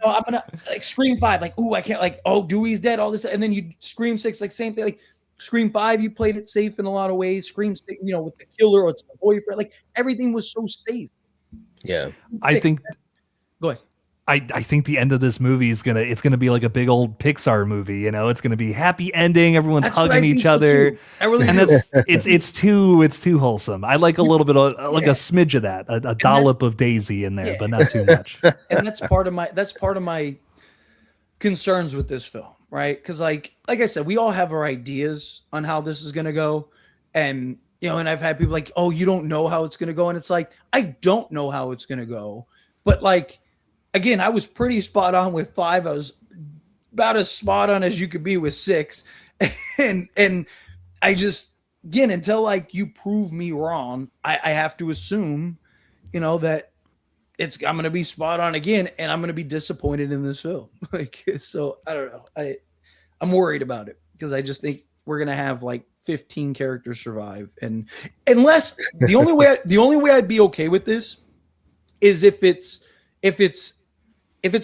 I'm gonna like Scream 5, like, ooh, I can't, like, oh, Dewey's dead, all this, and then you Scream 6, like same thing, like Scream 5, you played it safe in a lot of ways. Scream 6, with the killer or it's the boyfriend, like everything was so safe. Yeah, I think. Go ahead. I think the end of this movie is gonna be like a big old Pixar movie. It's gonna be happy ending. Everyone's hugging each other. I really and do. it's too wholesome. I like a little bit of like a smidge of that, a dollop of Daisy in there, but not too much. And that's part of my concerns with this film, right? Because like I said, we all have our ideas on how this is gonna go, and and I've had people like, oh, you don't know how it's gonna go, and it's like, I don't know how it's gonna go, but like. Again, I was pretty spot on with 5. I was about as spot on as you could be with 6. And I just, again, until like you prove me wrong, I have to assume, that I'm going to be spot on again, and I'm going to be disappointed in this film. Like, so I don't know. I'm worried about it because I just think we're going to have like 15 characters survive. And unless the only way I'd be okay with this is if it's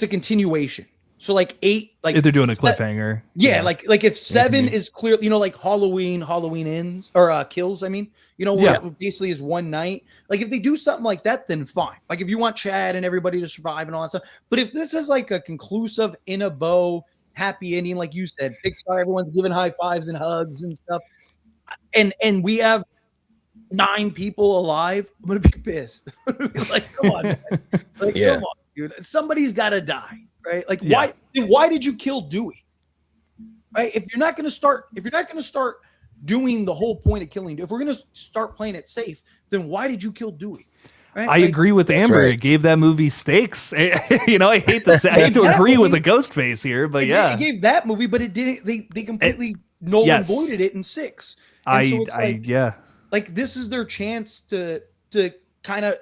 a continuation. So like 8, like if they're doing a cliffhanger. Yeah, like if 7 is clear, like Halloween ends or kills, I mean, where it basically is one night. Like if they do something like that, then fine. Like if you want Chad and everybody to survive and all that stuff. But if this is like a conclusive, in a bow, happy ending, like you said, Pixar, everyone's giving high fives and hugs and stuff, and we have 9 people alive, I'm gonna be pissed. Like, come on, man. Like, come on. Dude, somebody's got to die, right? Like, why did you kill Dewey? Right? If you're not going to start doing the whole point of killing Dewey, if we're going to start playing it safe, then why did you kill Dewey? Right? I agree with Amber. Right. It gave that movie stakes. I hate to say, I hate to agree with the Ghostface here, but it gave that movie, but it didn't. They completely null and voided it in 6. Like this is their chance to kind of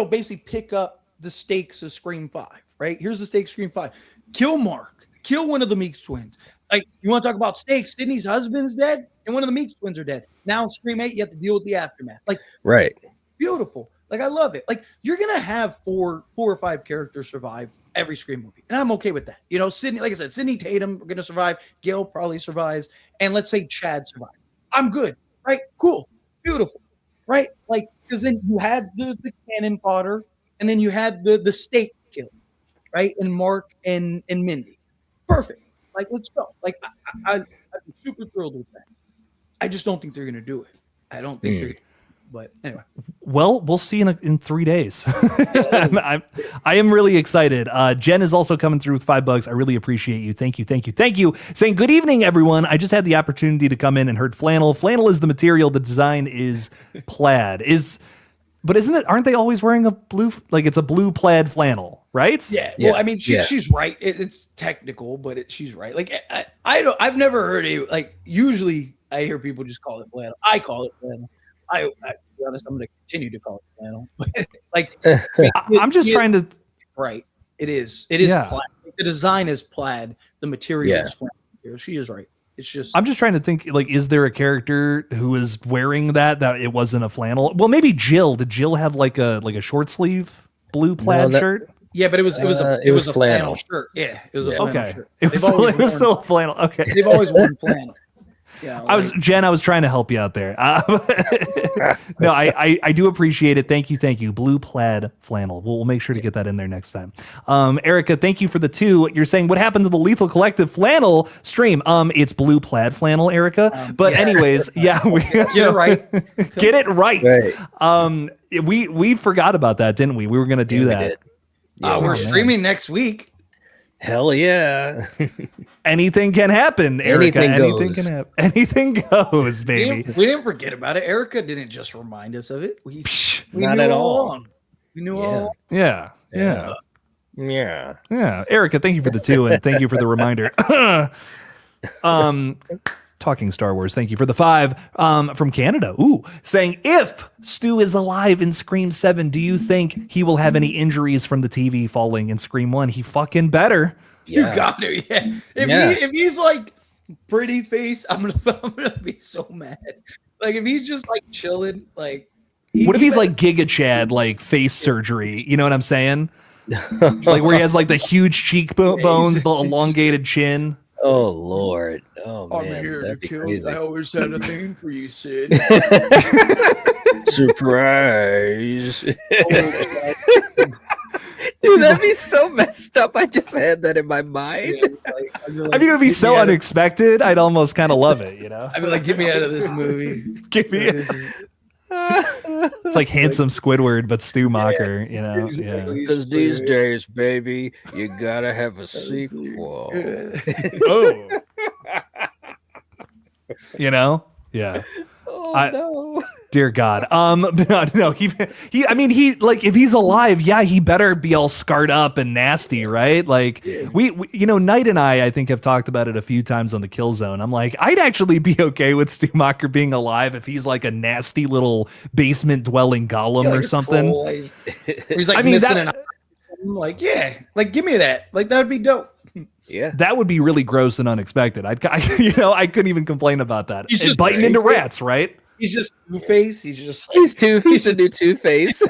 basically pick up the stakes of Scream 5, right? Here's the stakes of Scream 5. Kill Mark. Kill one of the Meeks twins. Like, you want to talk about stakes? Sydney's husband's dead, and one of the Meeks twins are dead. Now, Scream 8, you have to deal with the aftermath. Like, right. Beautiful. Like, I love it. Like, you're going to have 4 or 5 characters survive every Scream movie, and I'm okay with that. Sydney, like I said, Sydney Tatum are going to survive. Gail probably survives, and let's say Chad survives. I'm good, right? Cool. Beautiful, right? Like, because then you had the cannon fodder, and then you had the stake kill, right? And Mark and Mindy. Perfect. Like, let's go. Like, I'm super thrilled with that. I just don't think they're going to do it. I don't think they're. But anyway. Well, we'll see in 3 days. I am really excited. Jen is also coming through with $5. I really appreciate you. Thank you. Saying good evening, everyone. I just had the opportunity to come in and heard flannel. Flannel is the material. The design is plaid. But isn't it? Aren't they always wearing a blue? Like it's a blue plaid flannel, right? Yeah. Well, I mean, she's right. It's technical, but she's right. Like I've never heard it. Like usually, I hear people just call it flannel. I call it flannel. I to be honest, I'm going to continue to call it flannel. Like I'm just trying to. Right. It is. It is plaid. The design is plaid. The material is flannel. She is right. It's just. I'm just trying to think. Like, is there a character who is wearing that it wasn't a flannel? Well, maybe Jill. Did Jill have like a short sleeve blue plaid shirt? Yeah, but it was a flannel shirt. Yeah, it was a flannel shirt. It was still a flannel. Okay, they've always worn flannel. Yeah, I was trying to help you out there. No, I do appreciate it. Thank you. Blue plaid flannel. We'll make sure to get that in there next time. Erica, thank you for the 2. You're saying what happened to the Lethal Collective flannel stream? It's blue plaid flannel, Erica. Anyways, you're right. Get it right. We forgot about that, didn't we? We were gonna do that. We're streaming next week. Hell yeah. Anything can happen, Erica. Anything can happen. Anything goes, baby. We didn't forget about it. Erica didn't just remind us of it. We not at all. We knew all. Yeah. Erica, thank you for the 2, and thank you for the reminder. Talking Star Wars, thank you for the 5 from Canada. Saying if Stu is alive in Scream 7, do you think he will have any injuries from the TV falling in Scream 1? He fucking better. Yeah. You got to, yeah. If he's like pretty face, I'm gonna be so mad. Like if he's just like chilling, like what if he's like Giga Chad, like face surgery? You know what I'm saying? Like where he has like the huge cheekbones, the elongated chin. Oh Lord! Oh man, I'm here to kill. Crazy. I always had a thing for you, Sid. Surprise! Dude, that'd be so messed up. I just had that in my mind. I mean, it would be so unexpected. I'd almost kind of love it, you know. I'd be like, "Get me out of this movie! Get me!" It's like handsome Squidward, but Stu Macher, you know. Because these days, baby, you gotta have a sequel. Oh, you know, yeah. Oh no. Dear God. No, he I mean, he like if he's alive, he better be all scarred up and nasty, right? Like we Knight and I think have talked about it a few times on the Kill Zone. I'm like, I'd actually be okay with Stu Macher being alive if he's like a nasty little basement dwelling golem or something. He's like missing an eye. Like, like give me that. Like that would be dope. Yeah, that would be really gross and unexpected. I couldn't even complain about that. He's just biting into rats, right? He's just Two-Face. He's the new Two-Face.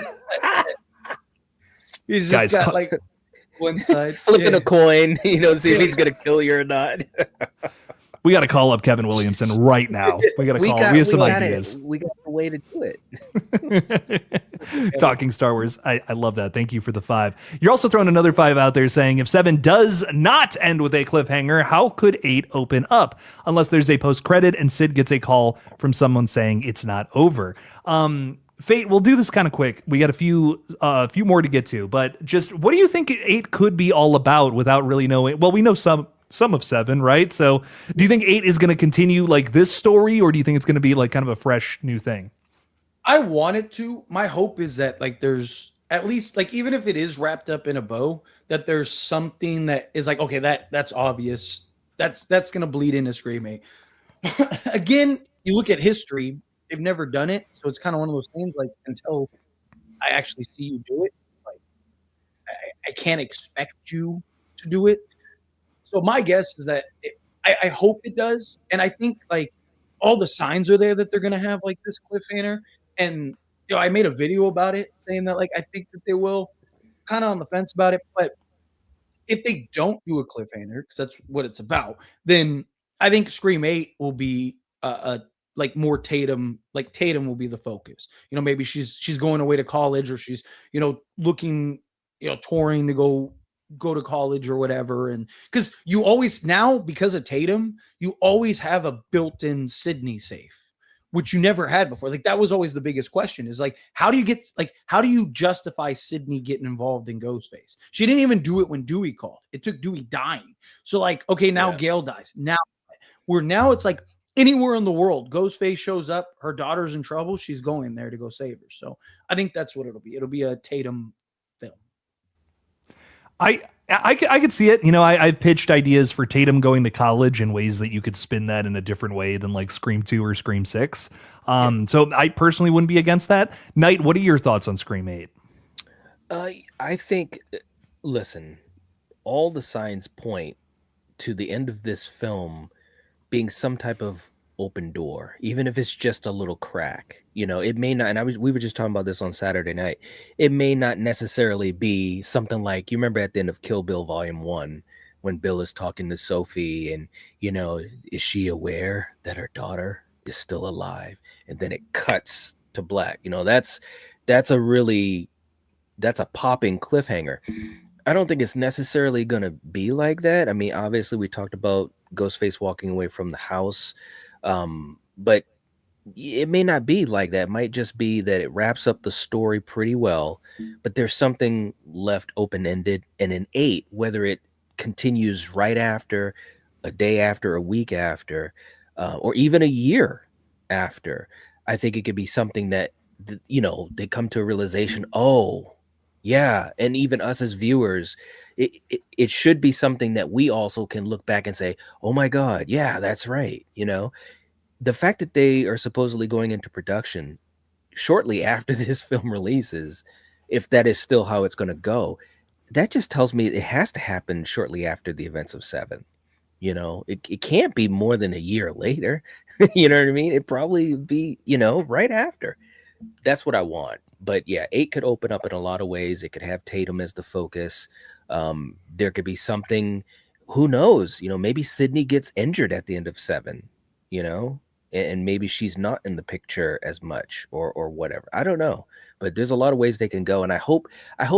He's just got like one side flipping a coin, see if he's gonna kill you or not. We got to call up Kevin Williamson right now. We have some ideas. We got a way to do it. Talking Star Wars. I love that. Thank you for the 5. You're also throwing another 5 out there saying if 7 does not end with a cliffhanger, how could 8 open up? Unless there's a post-credit and Sid gets a call from someone saying it's not over. Fate, we'll do this kind of quick. We got a few more to get to, but just what do you think 8 could be all about without really knowing? Well, we know some of 7, right? So do you think 8 is going to continue like this story, or do you think it's going to be like kind of a fresh new thing? I want it to. My hope is that like there's at least like even if it is wrapped up in a bow, that there's something that is like, okay, that's obvious. That's going to bleed into Scream 8. Again, you look at history, they've never done it. So it's kind of one of those things like until I actually see you do it, like I can't expect you to do it. So my guess is that I hope it does. And I think like all the signs are there that they're going to have like this cliffhanger. And, I made a video about it saying that like, I think that they will, kind of on the fence about it. But if they don't do a cliffhanger, because that's what it's about, then I think Scream 8 will be like more Tatum, like Tatum will be the focus. Maybe she's going away to college or she's, looking, touring to go to college or whatever. And because you always now, because of Tatum, you always have a built-in Sydney safe, which you never had before. Like that was always the biggest question is like, how do you justify Sydney getting involved in Ghostface? She didn't even do it when Dewey called. It took Dewey dying. So like, okay, now Gail dies. Now it's like anywhere in the world, Ghostface shows up, her daughter's in trouble. She's going there to go save her. So I think that's what it'll be. It'll be a Tatum film. I could see it. I've pitched ideas for Tatum going to college in ways that you could spin that in a different way than like Scream 2 or Scream 6. So I personally wouldn't be against that. Knight, what are your thoughts on Scream 8? I think, listen, all the signs point to the end of this film being some type of open door, even if it's just a little crack. It may not, and we were just talking about this on Saturday night. It may not necessarily be something like, you remember at the end of Kill Bill Volume 1 when Bill is talking to Sophie and, is she aware that her daughter is still alive? And then it cuts to black. That's a popping cliffhanger. I don't think it's necessarily going to be like that. I mean, obviously we talked about Ghostface walking away from the house. But it may not be like that. It might just be that it wraps up the story pretty well, but there's something left open-ended. And in 8, whether it continues right after, a day after, a week after, or even a year after, I think it could be something that, they come to a realization, oh, yeah. And even us as viewers, it should be something that we also can look back and say, oh my God, yeah, that's right. The fact that they are supposedly going into production shortly after this film releases, if that is still how it's going to go, that just tells me it has to happen shortly after the events of 7. It can't be more than a year later. You know what I mean? It'd probably be, right after. That's what I want. But yeah, 8 could open up in a lot of ways. It could have Tatum as the focus. There could be something, who knows, maybe Sydney gets injured at the end of 7, and maybe she's not in the picture as much or whatever. I don't know, but there's a lot of ways they can go. And I hope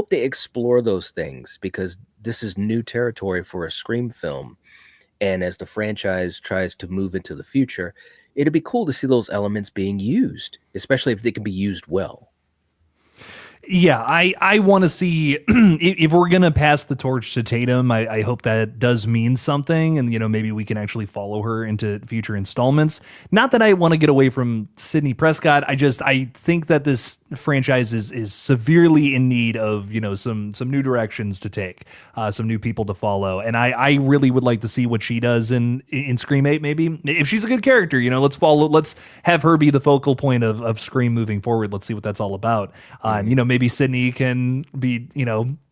they explore those things, because this is new territory for a Scream film. And as the franchise tries to move into the future, it'd be cool to see those elements being used, especially if they can be used well. Yeah, I want to see if we're going to pass the torch to Tatum, I hope that does mean something. And, maybe we can actually follow her into future installments. Not that I want to get away from Sidney Prescott. I think that this franchise is severely in need of, some new directions to take, some new people to follow. And I really would like to see what she does in Scream 8, maybe. If she's a good character, let's have her be the focal point of Scream moving forward. Let's see what that's all about. And, maybe Sydney can be,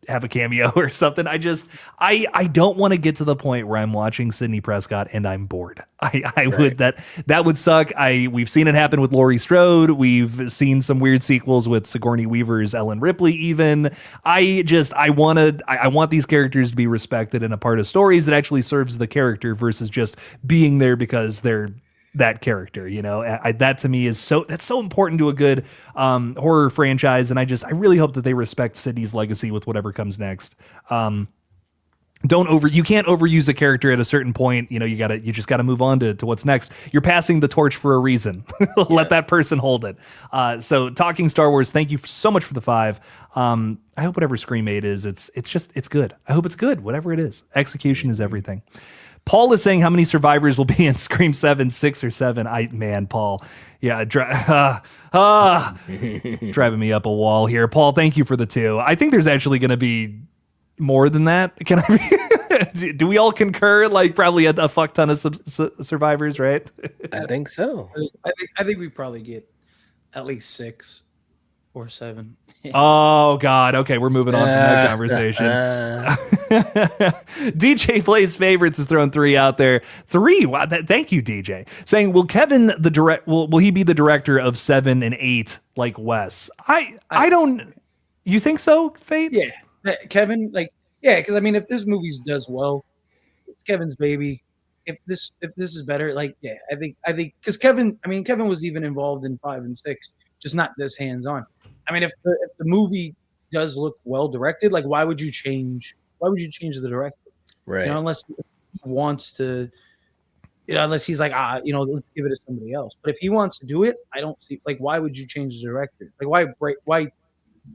have a cameo or something. I don't want to get to the point where I'm watching Sidney Prescott and I'm bored. That would suck. We've seen it happen with Laurie Strode. We've seen some weird sequels with Sigourney Weaver's Ellen Ripley. Even I want these characters to be respected and a part of stories that actually serves the character versus just being there because they're that character. That to me is that's so important to a good horror franchise. And I really hope that they respect Sydney's legacy with whatever comes next. You can't overuse a character at a certain point. You just gotta move on to what's next. You're passing the torch for a reason. Let that person hold it. So talking Star Wars, thank you so much for the 5. I hope whatever Scream 8 is, it's good. I hope it's good, whatever it is. Execution is everything. Paul is saying how many survivors will be in Scream 7, 6 or 7. Paul. Yeah. Driving me up a wall here. Paul, thank you for the 2. I think there's actually going to be more than that. Can I do we all concur? Like probably a fuck ton of survivors, right? I think so. I think we probably get at least 6 or 7. Oh God. Okay. We're moving on from that conversation. DJ Plays Favorites is throwing 3 out there. 3. Wow. Thank you, DJ. Saying, will Kevin will he be the director of 7 and 8 like Wes? I don't. You think so, Fate? Yeah. Kevin, because I mean, if this movie does well, it's Kevin's baby. If this is better, I think because Kevin was even involved in 5 and 6, just not this hands on. I mean, if the movie does look well directed, why would you change the director? Right. Unless he wants to, unless he's like, let's give it to somebody else. But if he wants to do it, I don't see why would you change the director? Why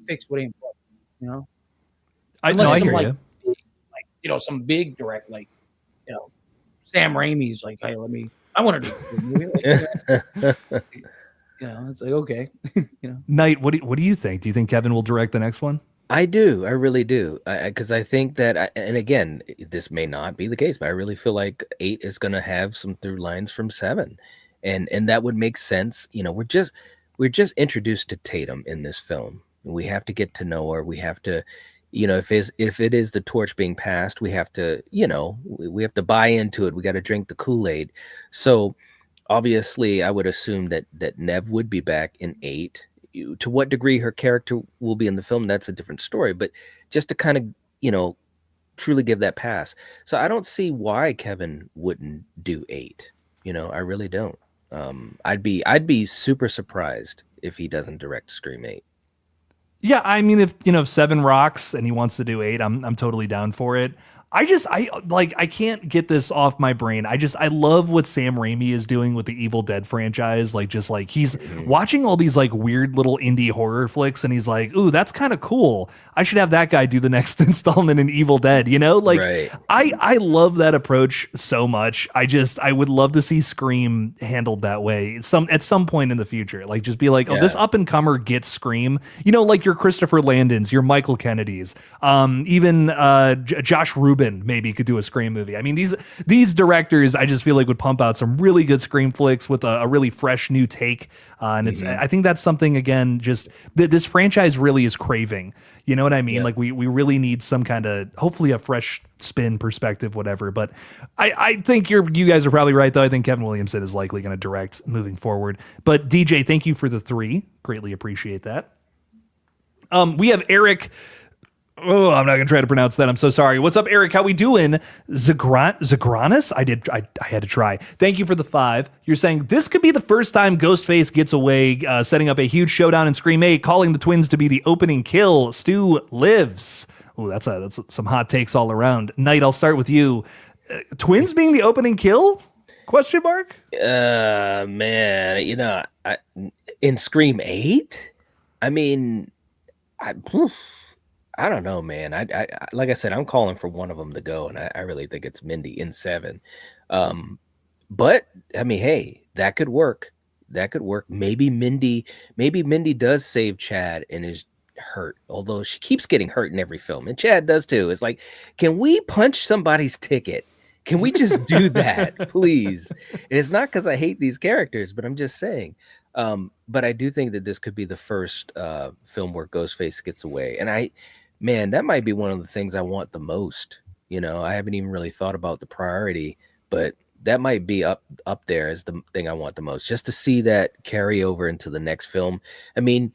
fix what ain't broke? I hear you. Some big direct, Sam Raimi's hey, I want to do a movie. It's okay. Knight, what do you think? Do you think Kevin will direct the next one? I do. I really do. Because I think that, and again, this may not be the case, but I really feel like 8 is going to have some through lines from 7, and that would make sense. We're just introduced to Tatum in this film. We have to get to know her. We have to, if it is the torch being passed, we have to, we have to buy into it. We got to drink the Kool-Aid. So obviously, I would assume that Nev would be back in 8. To what degree her character will be in the film, that's a different story. But just to kind of, truly give that pass. So I don't see why Kevin wouldn't do 8. I really don't. I'd be super surprised if he doesn't direct Scream 8. Yeah, I mean, if 7 rocks and he wants to do 8, I'm totally down for it. I can't get this off my brain. I love what Sam Raimi is doing with the Evil Dead franchise. He's watching all these like weird little indie horror flicks, and he's like, "Ooh, that's kind of cool. I should have that guy do the next installment in Evil Dead." Right. I love that approach so much. I would love to see Scream handled that way at some point in the future. Like, just be like, "Oh, this up and comer gets Scream." Like your Christopher Landons, your Michael Kennedys, even Josh Rubin maybe could do a Scream movie. I mean, these directors, I just feel like would pump out some really good Scream flicks with a really fresh new take. And I think that's something, again, just that this franchise really is craving. You know what I mean? Yeah. Like we really need some kind of, hopefully a fresh spin perspective, whatever. But I think you guys are probably right, though. I think Kevin Williamson is likely going to direct moving forward. But DJ, thank you for the 3. Greatly appreciate that. We have Eric. Oh, I'm not gonna try to pronounce that. I'm so sorry. What's up, Eric? How we doing? Zagranus? I had to try. Thank you for the 5. You're saying this could be the first time Ghostface gets away, setting up a huge showdown in Scream 8, calling the twins to be the opening kill. Stu lives. Oh, that's some hot takes all around. Knight, I'll start with you. Twins being the opening kill? Question mark? Man, in Scream 8, I mean, I don't know, man. I like I said, I'm calling for one of them to go, and I really think it's Mindy in 7. But I mean, hey, that could work. Maybe Mindy does save Chad and is hurt, although she keeps getting hurt in every film, and Chad does too. It's like, can we punch somebody's ticket? Can we just do that, please? And it's not because I hate these characters, but I'm just saying. But I do think that this could be the first film where Ghostface gets away, and man, that might be one of the things I want the most. I haven't even really thought about the priority, but that might be up there as the thing I want the most, just to see that carry over into the next film. I mean,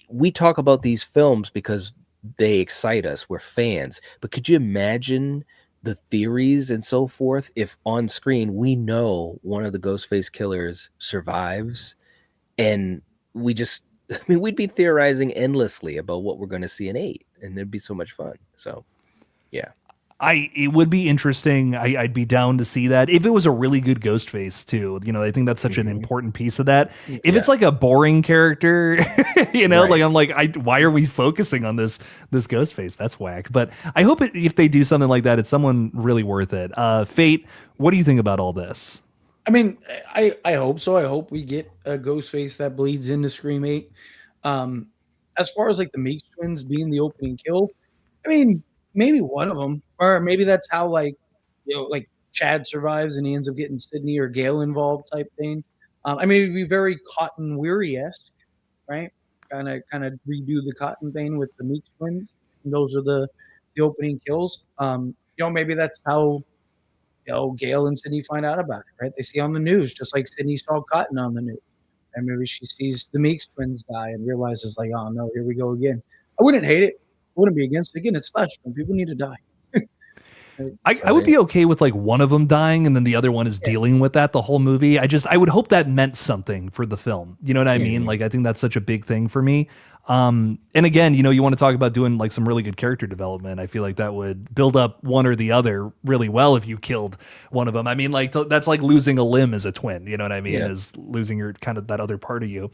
we talk about these films because they excite us. We're fans, but could you imagine the theories and so forth if on screen we know one of the Ghostface killers survives, and we'd be theorizing endlessly about what we're going to see in 8, and it'd be so much fun. So, yeah. It would be interesting. I'd be down to see that if it was a really good Ghostface too. I think that's such an important piece of that. If it's like a boring character, right. Like I'm like, why are we focusing on this Ghostface? That's whack. But I hope if they do something like that, it's someone really worth it. Fate, what do you think about all this? I mean, I hope so. I hope we get a Ghostface that bleeds into Scream 8. As far as like the Meeks twins being the opening kill, I mean, maybe one of them, or maybe that's how like Chad survives and he ends up getting Sydney or Gail involved type thing. I mean, it'd be very Cotton Weary-esque, right? Kind of redo the Cotton thing with the Meeks twins. And those are the opening kills. Maybe that's how Gail and Sydney find out about it, right? They see on the news, just like Sydney saw Cotton on the news. And maybe she sees the Meeks twins die and realizes like, oh no, here we go again. I wouldn't hate it. I wouldn't be against it. Again, it's slasher film. People need to die. I would be okay with like one of them dying and then the other one is dealing with that the whole movie. I would hope that meant something for the film. You know what I mean? Like, I think that's such a big thing for me. And again, you want to talk about doing like some really good character development. I feel like that would build up one or the other really well if you killed one of them. I mean, like that's like losing a limb as a twin. You know what I mean? Is losing your kind of that other part of you.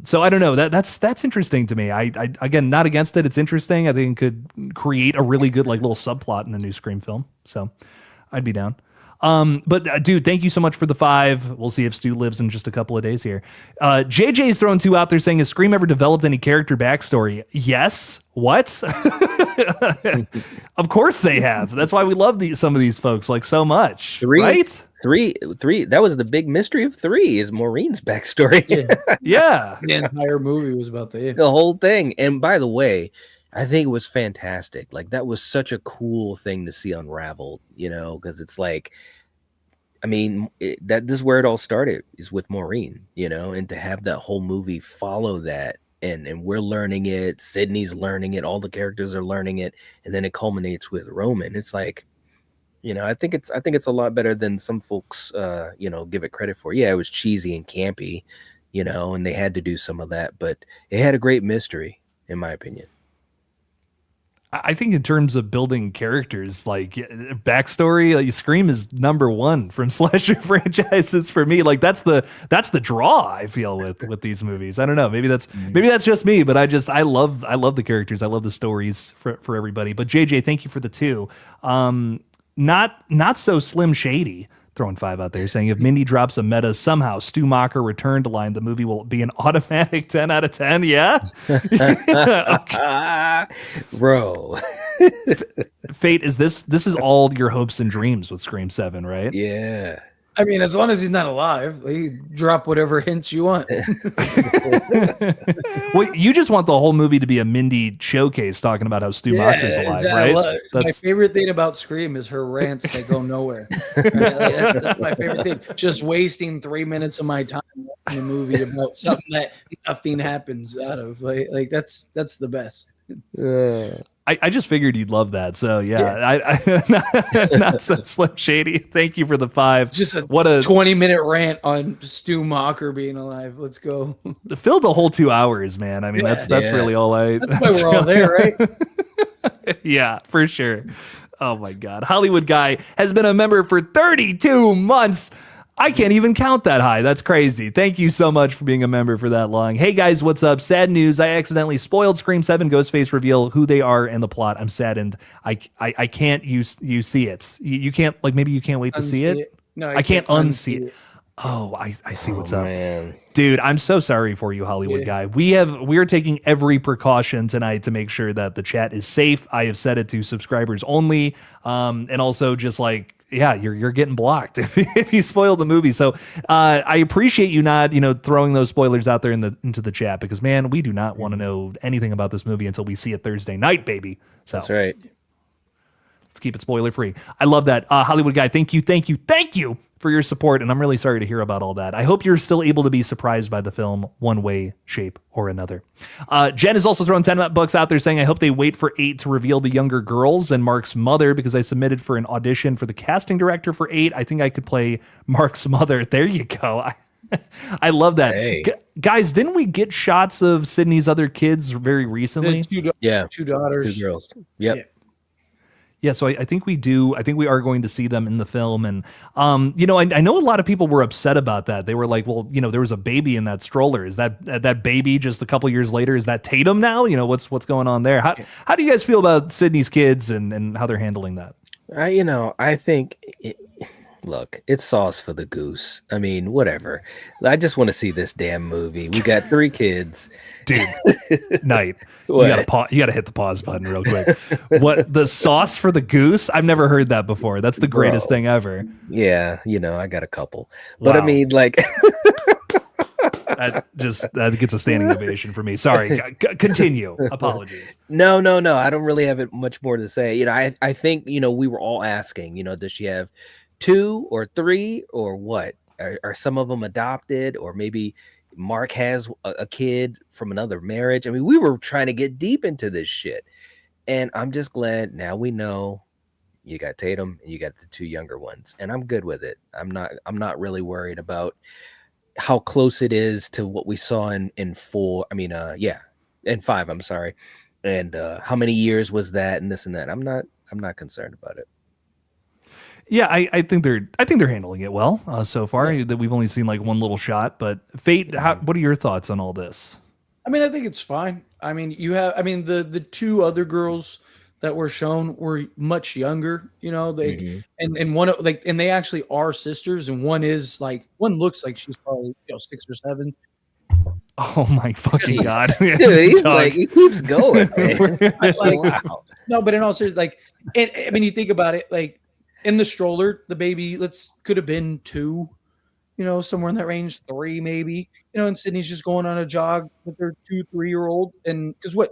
So I don't know. That's interesting to me. I again, not against it. It's interesting. I think it could create a really good like little subplot in a new Scream film. So I'd be down. But dude, thank you so much for the 5. We'll see if Stu lives in just a couple of days here. JJ's thrown 2 out there saying, has Scream ever developed any character backstory? Yes. What? Of course they have. That's why we love some of these folks like so much. 3, right? 3. That was the big mystery of 3 is Maureen's backstory. Yeah. The entire movie was about the whole thing. And by the way, I think it was fantastic. Like, that was such a cool thing to see unraveled, because it's like, I mean, this is where it all started, is with Maureen, and to have that whole movie follow that, and we're learning it, Sydney's learning it, all the characters are learning it, and then it culminates with Roman. It's like, I think it's a lot better than some folks, give it credit for. Yeah, it was cheesy and campy, and they had to do some of that, but it had a great mystery, in my opinion. I think in terms of building characters, like backstory, like Scream is number one from slasher franchises for me. Like that's the draw I feel with these movies. I don't know. Maybe that's just me, but I love the characters. I love the stories for everybody. But JJ, thank you for the 2. Not so Slim Shady. Throwing 5 out there, saying if Mindy drops a meta somehow Stu Macher returned line, the movie will be an automatic 10 out of 10. Yeah, bro. Fate, is this is all your hopes and dreams with Scream 7, right? Yeah. I mean, as long as he's not alive, you drop whatever hints you want. Well, you just want the whole movie to be a Mindy showcase talking about how Stu Macher's alive, exactly. right? My favorite thing about Scream is her rants that go nowhere. Right? That's my favorite thing. Just wasting 3 minutes of my time watching a movie about something that nothing happens out of. Like that's the best. I just figured you'd love that. So yeah. I not so Slim Shady. Thank you for the 5. Just what a 20-minute rant on Stu Macher being alive. Let's go. Fill the whole 2 hours, man. I mean, that's really all That's why we're all there, right? Yeah, for sure. Oh my God. Hollywood Guy has been a member for 32 months. I can't even count that high. That's crazy. Thank you so much for being a member for that long. Hey guys, what's up? Sad news. I accidentally spoiled Scream 7 Ghostface reveal who they are and the plot. I'm saddened. I can't you see it. You can't, like, maybe you can't wait to see it. No, I can't unsee it. Oh, I see what's up. Man. Dude, I'm so sorry for you, Hollywood Guy. We are taking every precaution tonight to make sure that the chat is safe. I have set it to subscribers only. And also just like, yeah, you're getting blocked if you spoil the movie. So I appreciate you not, throwing those spoilers out there into the chat, because man, we do not want to know anything about this movie until we see it Thursday night, baby. So that's right. Let's keep it spoiler free. I love that. Hollywood Guy, thank you for your support, and I'm really sorry to hear about all that. I hope you're still able to be surprised by the film one way, shape, or another. Jen has also thrown $10 out there saying, I hope they wait for 8 to reveal the younger girls and Mark's mother, because I submitted for an audition for the casting director for 8. I think I could play Mark's mother. There you go. I love that. Hey. Guys, didn't we get shots of Sydney's other kids very recently? 2 daughters. 2 girls. Yep. Yeah. Yeah, so I think we do. I think we are going to see them in the film. And, I know a lot of people were upset about that. They were like, well, there was a baby in that stroller. Is that baby just a couple years later? Is that Tatum now? What's going on there? How do you guys feel about Sydney's kids and how they're handling that? I think, look, it's sauce for the goose. I mean, whatever. I just want to see this damn movie. We got 3 kids. Dude, Knight, you gotta hit the pause button real quick. What, the sauce for the goose? I've never heard that before. That's the greatest thing ever. Yeah, I got a couple, but wow. I mean, like, that gets a standing ovation for me. Sorry, continue. Apologies. No. I don't really have much more to say. I think we were all asking. Does she have 2 or 3 or what? Are some of them adopted, or maybe Mark has a kid from another marriage? I mean, we were trying to get deep into this shit, and I'm just glad now we know you got Tatum and you got the 2 younger ones, and I'm good with it. I'm not really worried about how close it is to what we saw in 4. I mean, in 5. I'm sorry, and how many years was that, and this and that. I'm not concerned about it. Yeah, I think they're handling it well so far. Yeah. That we've only seen like one little shot, but Fate, what are your thoughts on all this? I mean, I think it's fine. I mean, the 2 other girls that were shown were much younger, and one and they actually are sisters, and one looks like she's probably 6 or 7. Oh my fucking God. Dude, he's like, he keeps going. Wow. No, but in all seriousness, I mean, you think about it, like, in the stroller, the baby could have been 2, somewhere in that range, 3 maybe, and Sydney's just going on a jog with her 2, 3-year-old, and because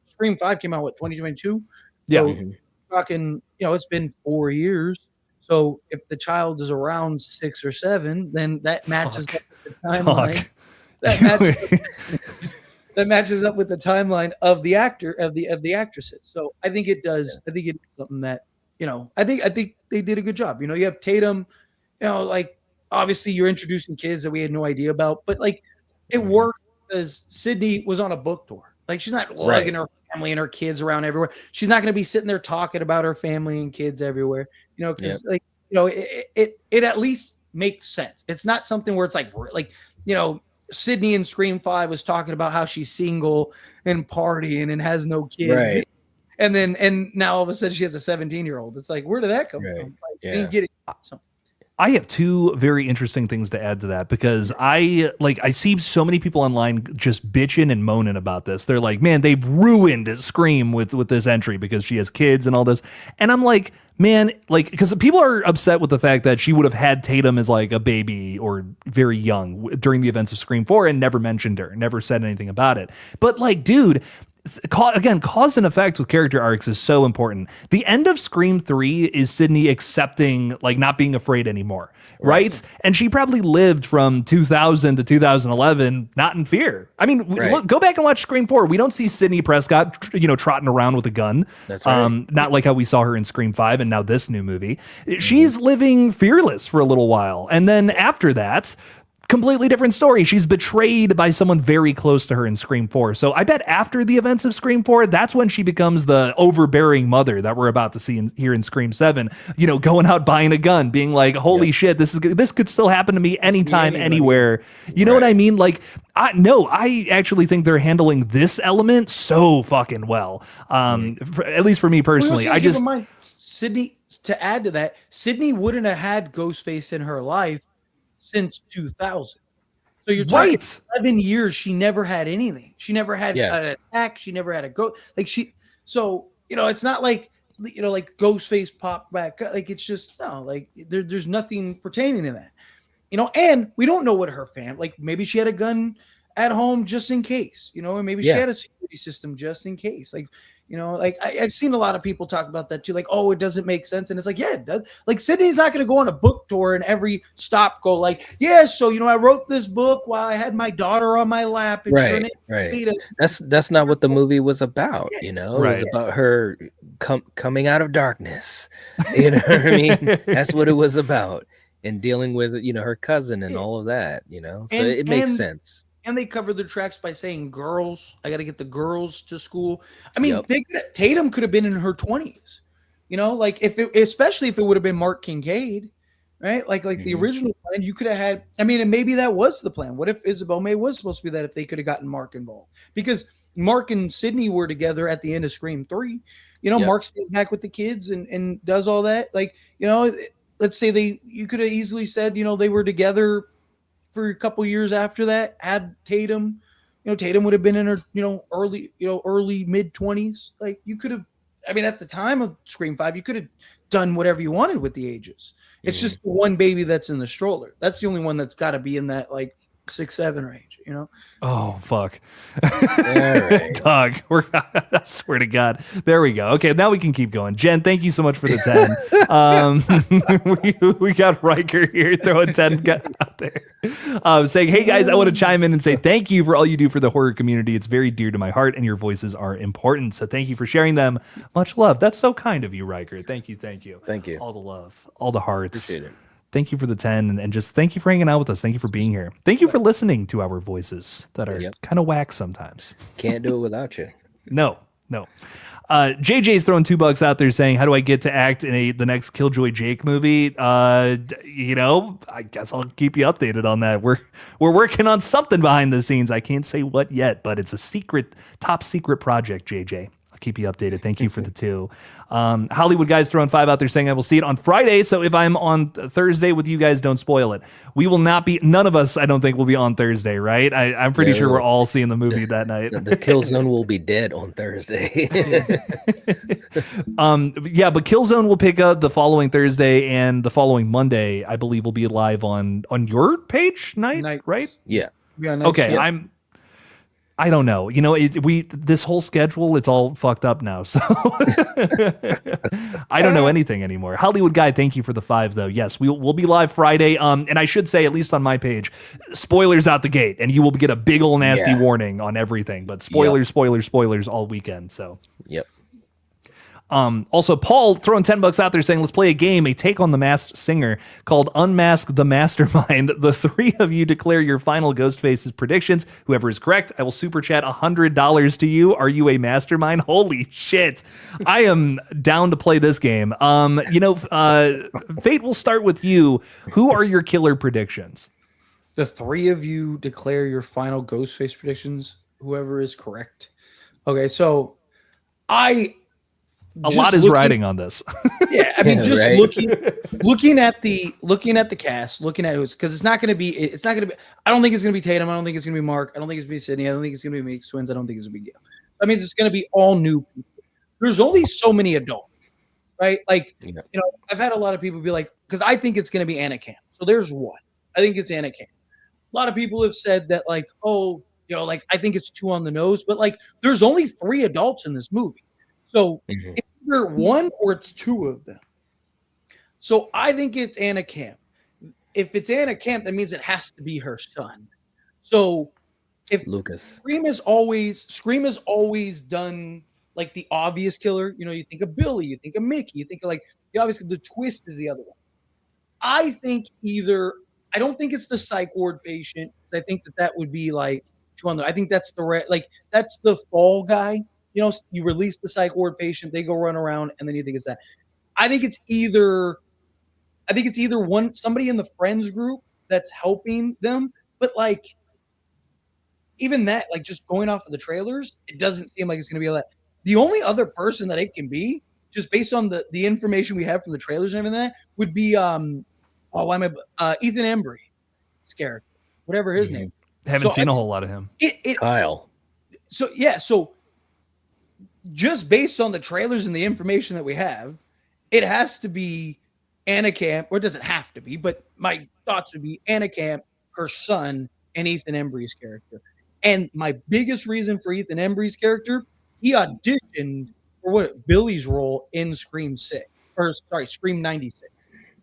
Scream 5 came out 2022, yeah, so talking, it's been 4 years, So if the child is around 6 or 7, then that matches up with the timeline. Dog. That matches up with the timeline of the actor of the actresses. So I think it does. I think it's something that, I think they did a good job. You have Tatum, like obviously you're introducing kids that we had no idea about, but like it worked because Sydney was on a book tour. Like she's not lugging her family and her kids around everywhere. She's not going to be sitting there talking about her family and kids everywhere. Because it at least makes sense. It's not something where it's like Sydney in Scream 5 was talking about how she's single and partying and has no kids. Right. And now all of a sudden she has a 17-year-old. It's like, where did that come from? Like, didn't get it. So. I have two very interesting things to add to that because I see so many people online just bitching and moaning about this. They're like, man, they've ruined Scream with this entry because she has kids and all this. And I'm like, man, like, because people are upset with the fact that she would have had Tatum as like a baby or very young during the events of Scream 4 and never mentioned her, never said anything about it. But like, dude, again, cause and effect with character arcs is so important. The end of Scream 3 is Sydney accepting, like, not being afraid anymore, right? And she probably lived from 2000 to 2011 not in fear. I mean, look, go back and watch Scream 4. We don't see Sydney Prescott, trotting around with a gun. That's right. Not like how we saw her in Scream 5 and now this new movie. She's living fearless for a little while. And then after that, completely different story. She's betrayed by someone very close to her in Scream 4. So I bet after the events of Scream 4, that's when she becomes the overbearing mother that we're about to see here in Scream 7, going out buying a gun, being like, holy shit, this could still happen to me anytime, anywhere. You know what I mean? Like, I actually think they're handling this element so fucking well. At least for me personally. Sydney, to add to that, Sydney wouldn't have had Ghostface in her life since 2000. So you're talking 11 years. She never had anything. She never had an attack. She never had a it's not like, like Ghostface popped back. Like, it's just, there's nothing pertaining to that, and we don't know what her family, like maybe she had a gun at home just in case, or maybe she had a security system just in case. Like, I've seen a lot of people talk about that too. Like, oh, it doesn't make sense. And it's like, yeah, it does. Like, Sydney's not going to go on a book tour and every stop go like, yeah, so, I wrote this book while I had my daughter on my lap. And right. That's not what the movie was about. It was about her coming out of darkness. You know what I mean? That's what it was about. And dealing with, her cousin and all of that, so it makes sense. And they covered their tracks by saying girls. I got to get the girls to school. I mean, Tatum could have been in her 20s, like especially if it would have been Mark Kincaid, right? Like the original plan, you could have had, and maybe that was the plan. What if Isabel May was supposed to be that if they could have gotten Mark involved? Because Mark and Sydney were together at the end of Scream 3. Mark stays back with the kids and does all that. Like, let's say you could have easily said, they were together for a couple years after that, had Tatum, Tatum would have been in her, early mid 20s. Like, you could have, at the time of Scream 5, you could have done whatever you wanted with the ages. It's just the one baby that's in the stroller. That's the only one that's got to be in that like 6-7 range, Oh, fuck. Dog, I swear to God. There we go. Okay, now we can keep going. Jen, thank you so much for the 10. We got Riker here throwing 10 out there. Saying, hey guys, I want to chime in and say thank you for all you do for the horror community. It's very dear to my heart and your voices are important. So thank you for sharing them. Much love. That's so kind of you, Riker. Thank you. Thank you. All the love, all the hearts. Appreciate it. Thank you for the 10 and just thank you for hanging out with us. Thank you for being here. Thank you for listening to our voices that are kind of whack sometimes. Can't do it without you. No. JJ's throwing $2 out there saying, how do I get to act in the next Killjoy Jake movie? I guess I'll keep you updated on that. We're working on something behind the scenes. I can't say what yet, but it's a top secret project, JJ. Keep you updated. Thank you for the 2. Hollywood guys throwing 5 out there saying I will see it on Friday. So if I'm on Thursday with you guys, don't spoil it. We will not be, none of us, I don't think, will be on Thursday, right? I'm pretty sure we're all seeing the movie that night. The Killzone will be dead on Thursday. But Killzone will pick up the following Thursday and the following Monday, I believe, will be live on your page night, right? Yeah. Okay, I don't know. You know, this whole schedule, it's all fucked up now. So I don't know anything anymore. Hollywood Guy, thank you for the 5 though. Yes, we'll be live Friday. And I should say, at least on my page, spoilers out the gate, and you will get a big old nasty warning on everything. But spoilers all weekend. So yep. Also, Paul throwing $10 out there saying, let's play a game, a take on The Masked Singer called Unmask the Mastermind. The 3 of you declare your final Ghostface's predictions. Whoever is correct, I will super chat $100 to you. Are you a mastermind? Holy shit. I am down to play this game. Fate, will start with you. Who are your killer predictions? The 3 of you declare your final Ghostface predictions. Whoever is correct. Okay, so a lot is riding on this. Yeah, I mean, just right? looking at the cast, looking at who's, because it's not going to be. I don't think it's going to be Tatum. I don't think it's going to be Mark. I don't think it's going to be Sydney. I don't think it's going to be Twins. I don't think it's going to be Gail. I mean, it's going to be all new people. There's only so many adults, right? Like, I've had a lot of people be like, because I think it's going to be Anna Camp. So there's one. I think it's Anna Camp. A lot of people have said that, like, I think it's 2 on the nose, but like, there's only 3 adults in this movie. So it's either 1 or it's 2 of them. So I think it's Anna Camp. If it's Anna Camp, that means it has to be her son. So if Lucas. Scream has always done like the obvious killer. You think of Billy, you think of Mickey, you think of like the obvious. The twist is the other one. I think I don't think it's the psych ward patient. I think that would be like 2 on the. I think that's that's the fall guy. You release the psych ward patient, they go run around, and then you think it's that. I think it's either somebody in the friends group that's helping them, but like even that, like just going off of the trailers, it doesn't seem like it's going to be all that. The only other person that it can be, just based on the information we have from the trailers and everything, would be Ethan Embry's character, whatever his name. Haven't seen a whole lot of him. Kyle. So just based on the trailers and the information that we have, it has to be Anna Camp, or it doesn't have to be, but my thoughts would be Anna Camp, her son, and Ethan Embry's character. And my biggest reason for Ethan Embry's character, he auditioned for Billy's role in Scream 96.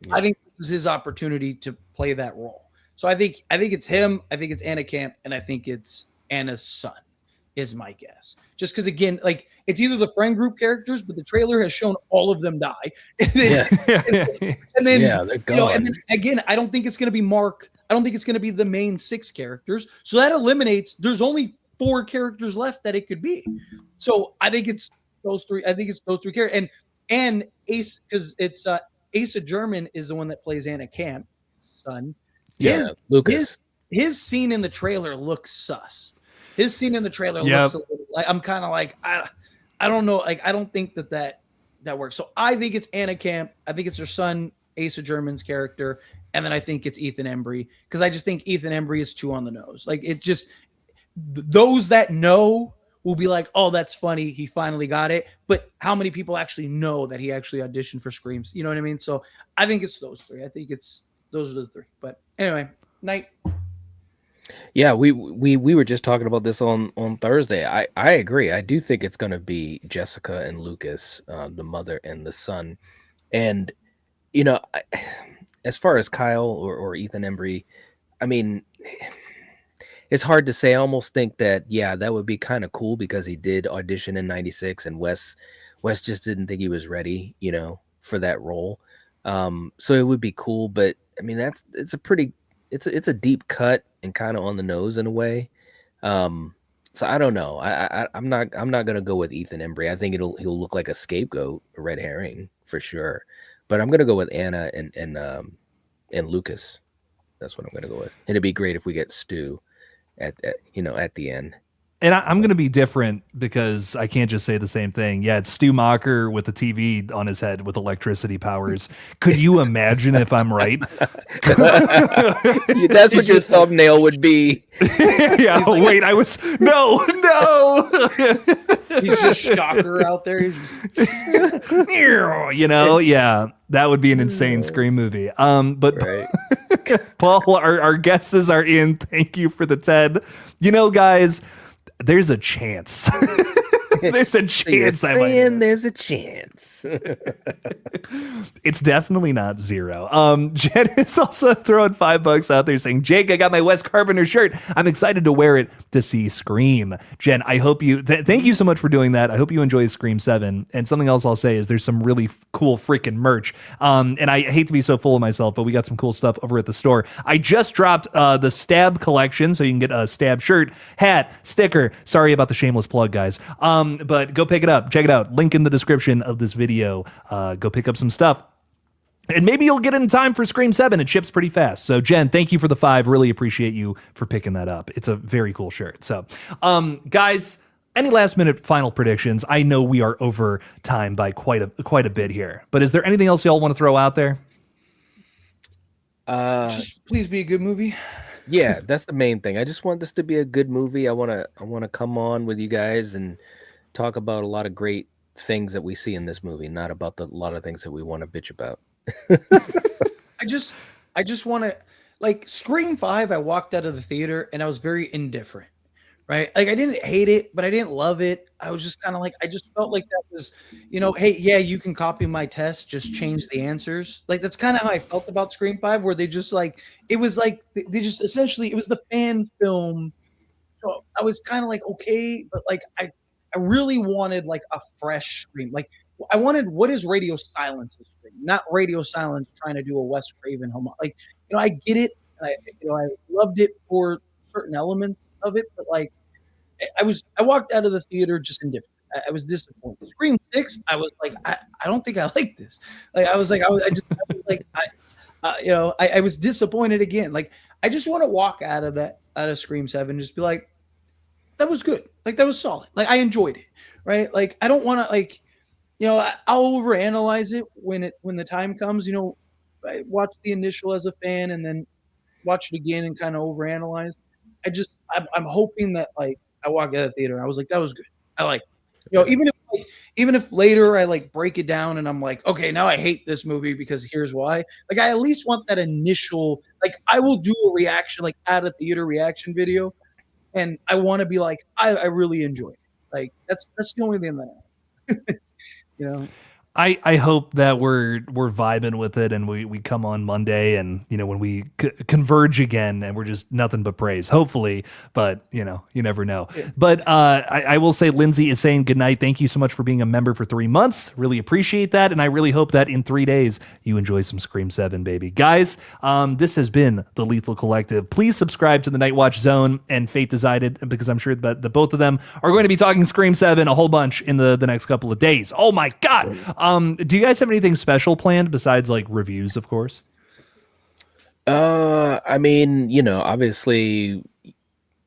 Yeah. I think this is his opportunity to play that role. So I think it's him, I think it's Anna Camp, and I think it's Anna's son, is my guess. Just because, again, like, it's either the friend group characters, but the trailer has shown all of them die. And then, they're gone. And then again, I don't think it's going to be Mark. I don't think it's going to be the main 6 characters. So that eliminates, there's only 4 characters left that it could be. So I think it's those 3. I think it's those 3 characters. And Ace, because it's Asa German is the one that plays Anna Camp's son. Yeah, Lucas. His scene in the trailer looks sus. His scene in the trailer looks a little, like, I'm kind of like, I don't know, like, I don't think that works. So I think it's Anna Camp. I think it's her son, Asa German's character, and then I think it's Ethan Embry, because I just think Ethan Embry is 2 on the nose. Like, it's just, those that know will be like, oh, that's funny, he finally got it. But how many people actually know that he actually auditioned for Screams? You know what I mean? So I think it's those 3. I think those are the 3. But anyway, night. Yeah, we were just talking about this on Thursday. I agree. I do think it's going to be Jessica and Lucas, the mother and the son. And, as far as Kyle or Ethan Embry, I mean, it's hard to say. I almost think that, that would be kind of cool because he did audition in 96 and Wes just didn't think he was ready, for that role. So it would be cool. But, I mean, it's a deep cut and kind of on the nose in a way. So I don't know. I'm not gonna go with Ethan Embry. I think he'll look like a scapegoat, a red herring for sure. But I'm gonna go with Anna and Lucas. That's what I'm gonna go with. And it'd be great if we get Stu at the end. And I'm going to be different because I can't just say the same thing. Yeah, it's Stu Macher with the TV on his head with electricity powers. Could you imagine if I'm right? That's what your thumbnail would be. Yeah, wait, no. He's just Shocker out there. He's just, yeah, that would be an insane Scream movie. But right. Paul, our guesses are in. Thank you for the 10. Guys, there's a chance. There's a chance I might. There's a chance. It's definitely not zero. Jen is also throwing $5 out there saying, Jake, I got my Wes Carpenter shirt. I'm excited to wear it to see Scream. Jen, I hope you, thank you so much for doing that. I hope you enjoy Scream 7. And something else I'll say is there's some really cool freaking merch. And I hate to be so full of myself, but we got some cool stuff over at the store. I just dropped the Stab collection, so you can get a Stab shirt, hat, sticker. Sorry about the shameless plug, guys. But go pick it up. Check it out. Link in the description of this video. Go pick up some stuff. And maybe you'll get it in time for Scream 7. It ships pretty fast. So, Jen, thank you for the 5. Really appreciate you for picking that up. It's a very cool shirt. So, guys, any last minute final predictions? I know we are over time by quite a bit here. But is there anything else y'all want to throw out there? Just please be a good movie. Yeah, that's the main thing. I just want this to be a good movie. I want to come on with you guys and talk about a lot of great things that we see in this movie, not about a lot of things that we want to bitch about. I just want to, like, Scream 5, I walked out of the theater and I was very indifferent, right? Like, I didn't hate it, but I didn't love it. I was just kind of like, I just felt like that was, hey, yeah, you can copy my test, just change the answers. Like, that's kind of how I felt about Scream 5, where they just like, it was like, they just essentially, it was the fan film. So I was kind of like, okay, but like, I really wanted like a fresh Scream. Like, I wanted, what is Radio Silence's Scream? Not Radio Silence trying to do a Wes Craven home. Like, I get it. And I loved it for certain elements of it, but like, I walked out of the theater just indifferent. I was disappointed. Scream 6, I was like, I don't think I like this. Like, I was disappointed again. Like, I just want to walk out of Scream 7 and just be like, that was good. Like, that was solid. Like, I enjoyed it. Right. Like, I don't want to, like, I'll overanalyze it when the time comes. I watch the initial as a fan and then watch it again and kind of overanalyze. I'm hoping that, like, I walk out of the theater and I was like, that was good. I like it. Even if later I like break it down and I'm like, okay, now I hate this movie because here's why. Like, I at least want that initial, like, I will do a reaction, like, at a theater reaction video, and I want to be like, I really enjoyed it. Like, that's the only thing that I hope that we're vibing with it and we come on Monday and, when we converge again and we're just nothing but praise, hopefully, but you never know. Yeah. But I will say Lindsay is saying good night. Thank you so much for being a member for 3 months. Really appreciate that. And I really hope that in 3 days you enjoy some Scream 7, baby. Guys, this has been the Lethal Collective. Please subscribe to the Night Watch Zone and Fate Decided, because I'm sure that the both of them are going to be talking Scream 7 a whole bunch in the next couple of days. Oh my God. Do you guys have anything special planned besides like reviews, of course? I mean, obviously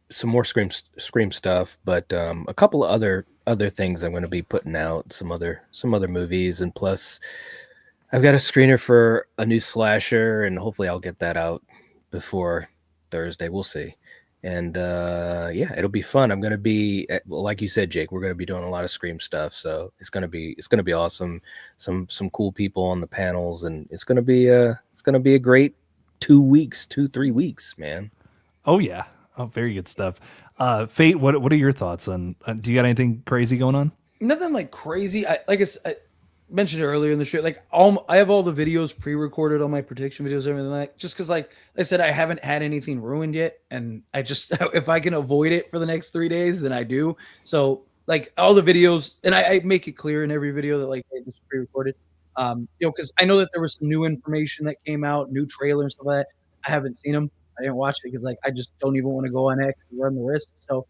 some more Scream stuff, but a couple of other things I'm going to be putting out, some other movies, and plus I've got a screener for a new slasher, and hopefully I'll get that out before Thursday. We'll see. And yeah, it'll be fun. I'm gonna be, like you said, Jake. We're gonna be doing a lot of Scream stuff, so it's gonna be awesome. Some cool people on the panels, and it's gonna be a great 3 weeks, man. Oh yeah, very good stuff. Fate, what are your thoughts on? Do you got anything crazy going on? Nothing like crazy. I mentioned it earlier in the show. Like, I have all the videos pre-recorded, all my prediction videos, everything like that, just because, like I said, I haven't had anything ruined yet, and I just if I can avoid it for the next 3 days, then I do. So, like, all the videos, and I make it clear in every video that, like, hey, this is pre-recorded. Because I know that there was some new information that came out, new trailer and stuff like that. I haven't seen them. I didn't watch it because, like, I just don't even want to go on X and run the risk. So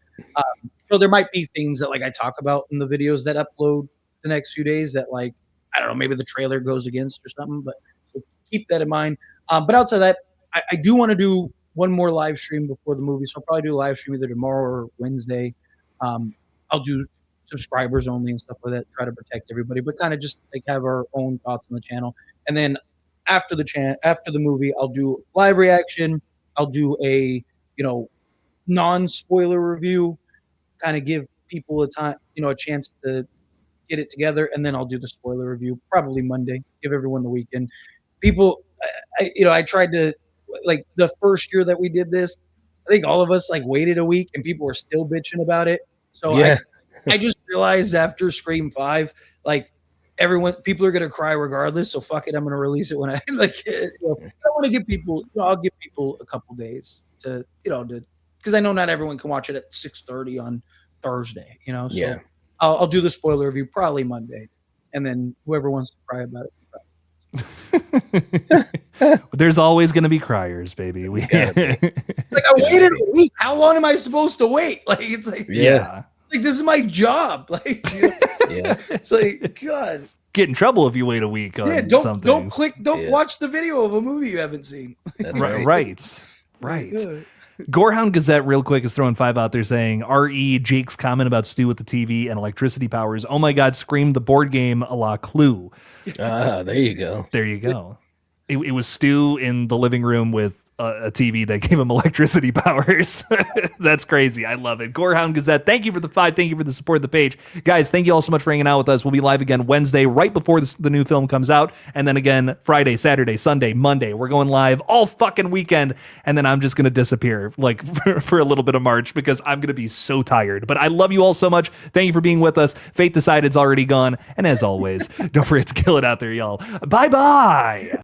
there might be things that, like, I talk about in the videos that upload the next few days that, like, I don't know, maybe the trailer goes against or something, but so keep that in mind. But outside that, I do want to do one more live stream before the movie. So I'll probably do a live stream either tomorrow or Wednesday. I'll do subscribers only and stuff like that, try to protect everybody, but kind of just like have our own thoughts on the channel. And then after the movie, I'll do live reaction. I'll do a, non-spoiler review, kind of give people a chance to get it together, and then I'll do the spoiler review probably Monday. Give everyone the weekend. People, I tried to, like, the first year that we did this, I think all of us like waited a week and people were still bitching about it. So Yeah. I just realized after Scream 5, like people are gonna cry regardless. So fuck it, I'm gonna release it when I like. I want to give people. I'll give people a couple days to because I know not everyone can watch it at 6:30 on Thursday. So Yeah. I'll do the spoiler review probably Monday, and then whoever wants to cry about it. There's always going to be criers, baby. Like I waited a week. How long am I supposed to wait? Like it's like yeah. Like this is my job. Like yeah. It's like God. Get in trouble if you wait a week on something. Don't watch the video of a movie you haven't seen. That's right. Gorehound Gazette, real quick, is throwing 5 out there saying, R.E. Jake's comment about Stu with the TV and electricity powers. Oh my God, screamed the board game a la Clue. There you go. There you go. It was Stu in the living room with a TV that gave him electricity powers. That's crazy. I love it. Gorehound Gazette, thank you for the 5. Thank you for the support of the page. Guys, thank you all so much for hanging out with us. We'll be live again Wednesday, right before the new film comes out. And then again, Friday, Saturday, Sunday, Monday. We're going live all fucking weekend. And then I'm just going to disappear like for a little bit of March because I'm going to be so tired. But I love you all so much. Thank you for being with us. Fate Decided's already gone. And as always, don't forget to kill it out there, y'all. Bye-bye.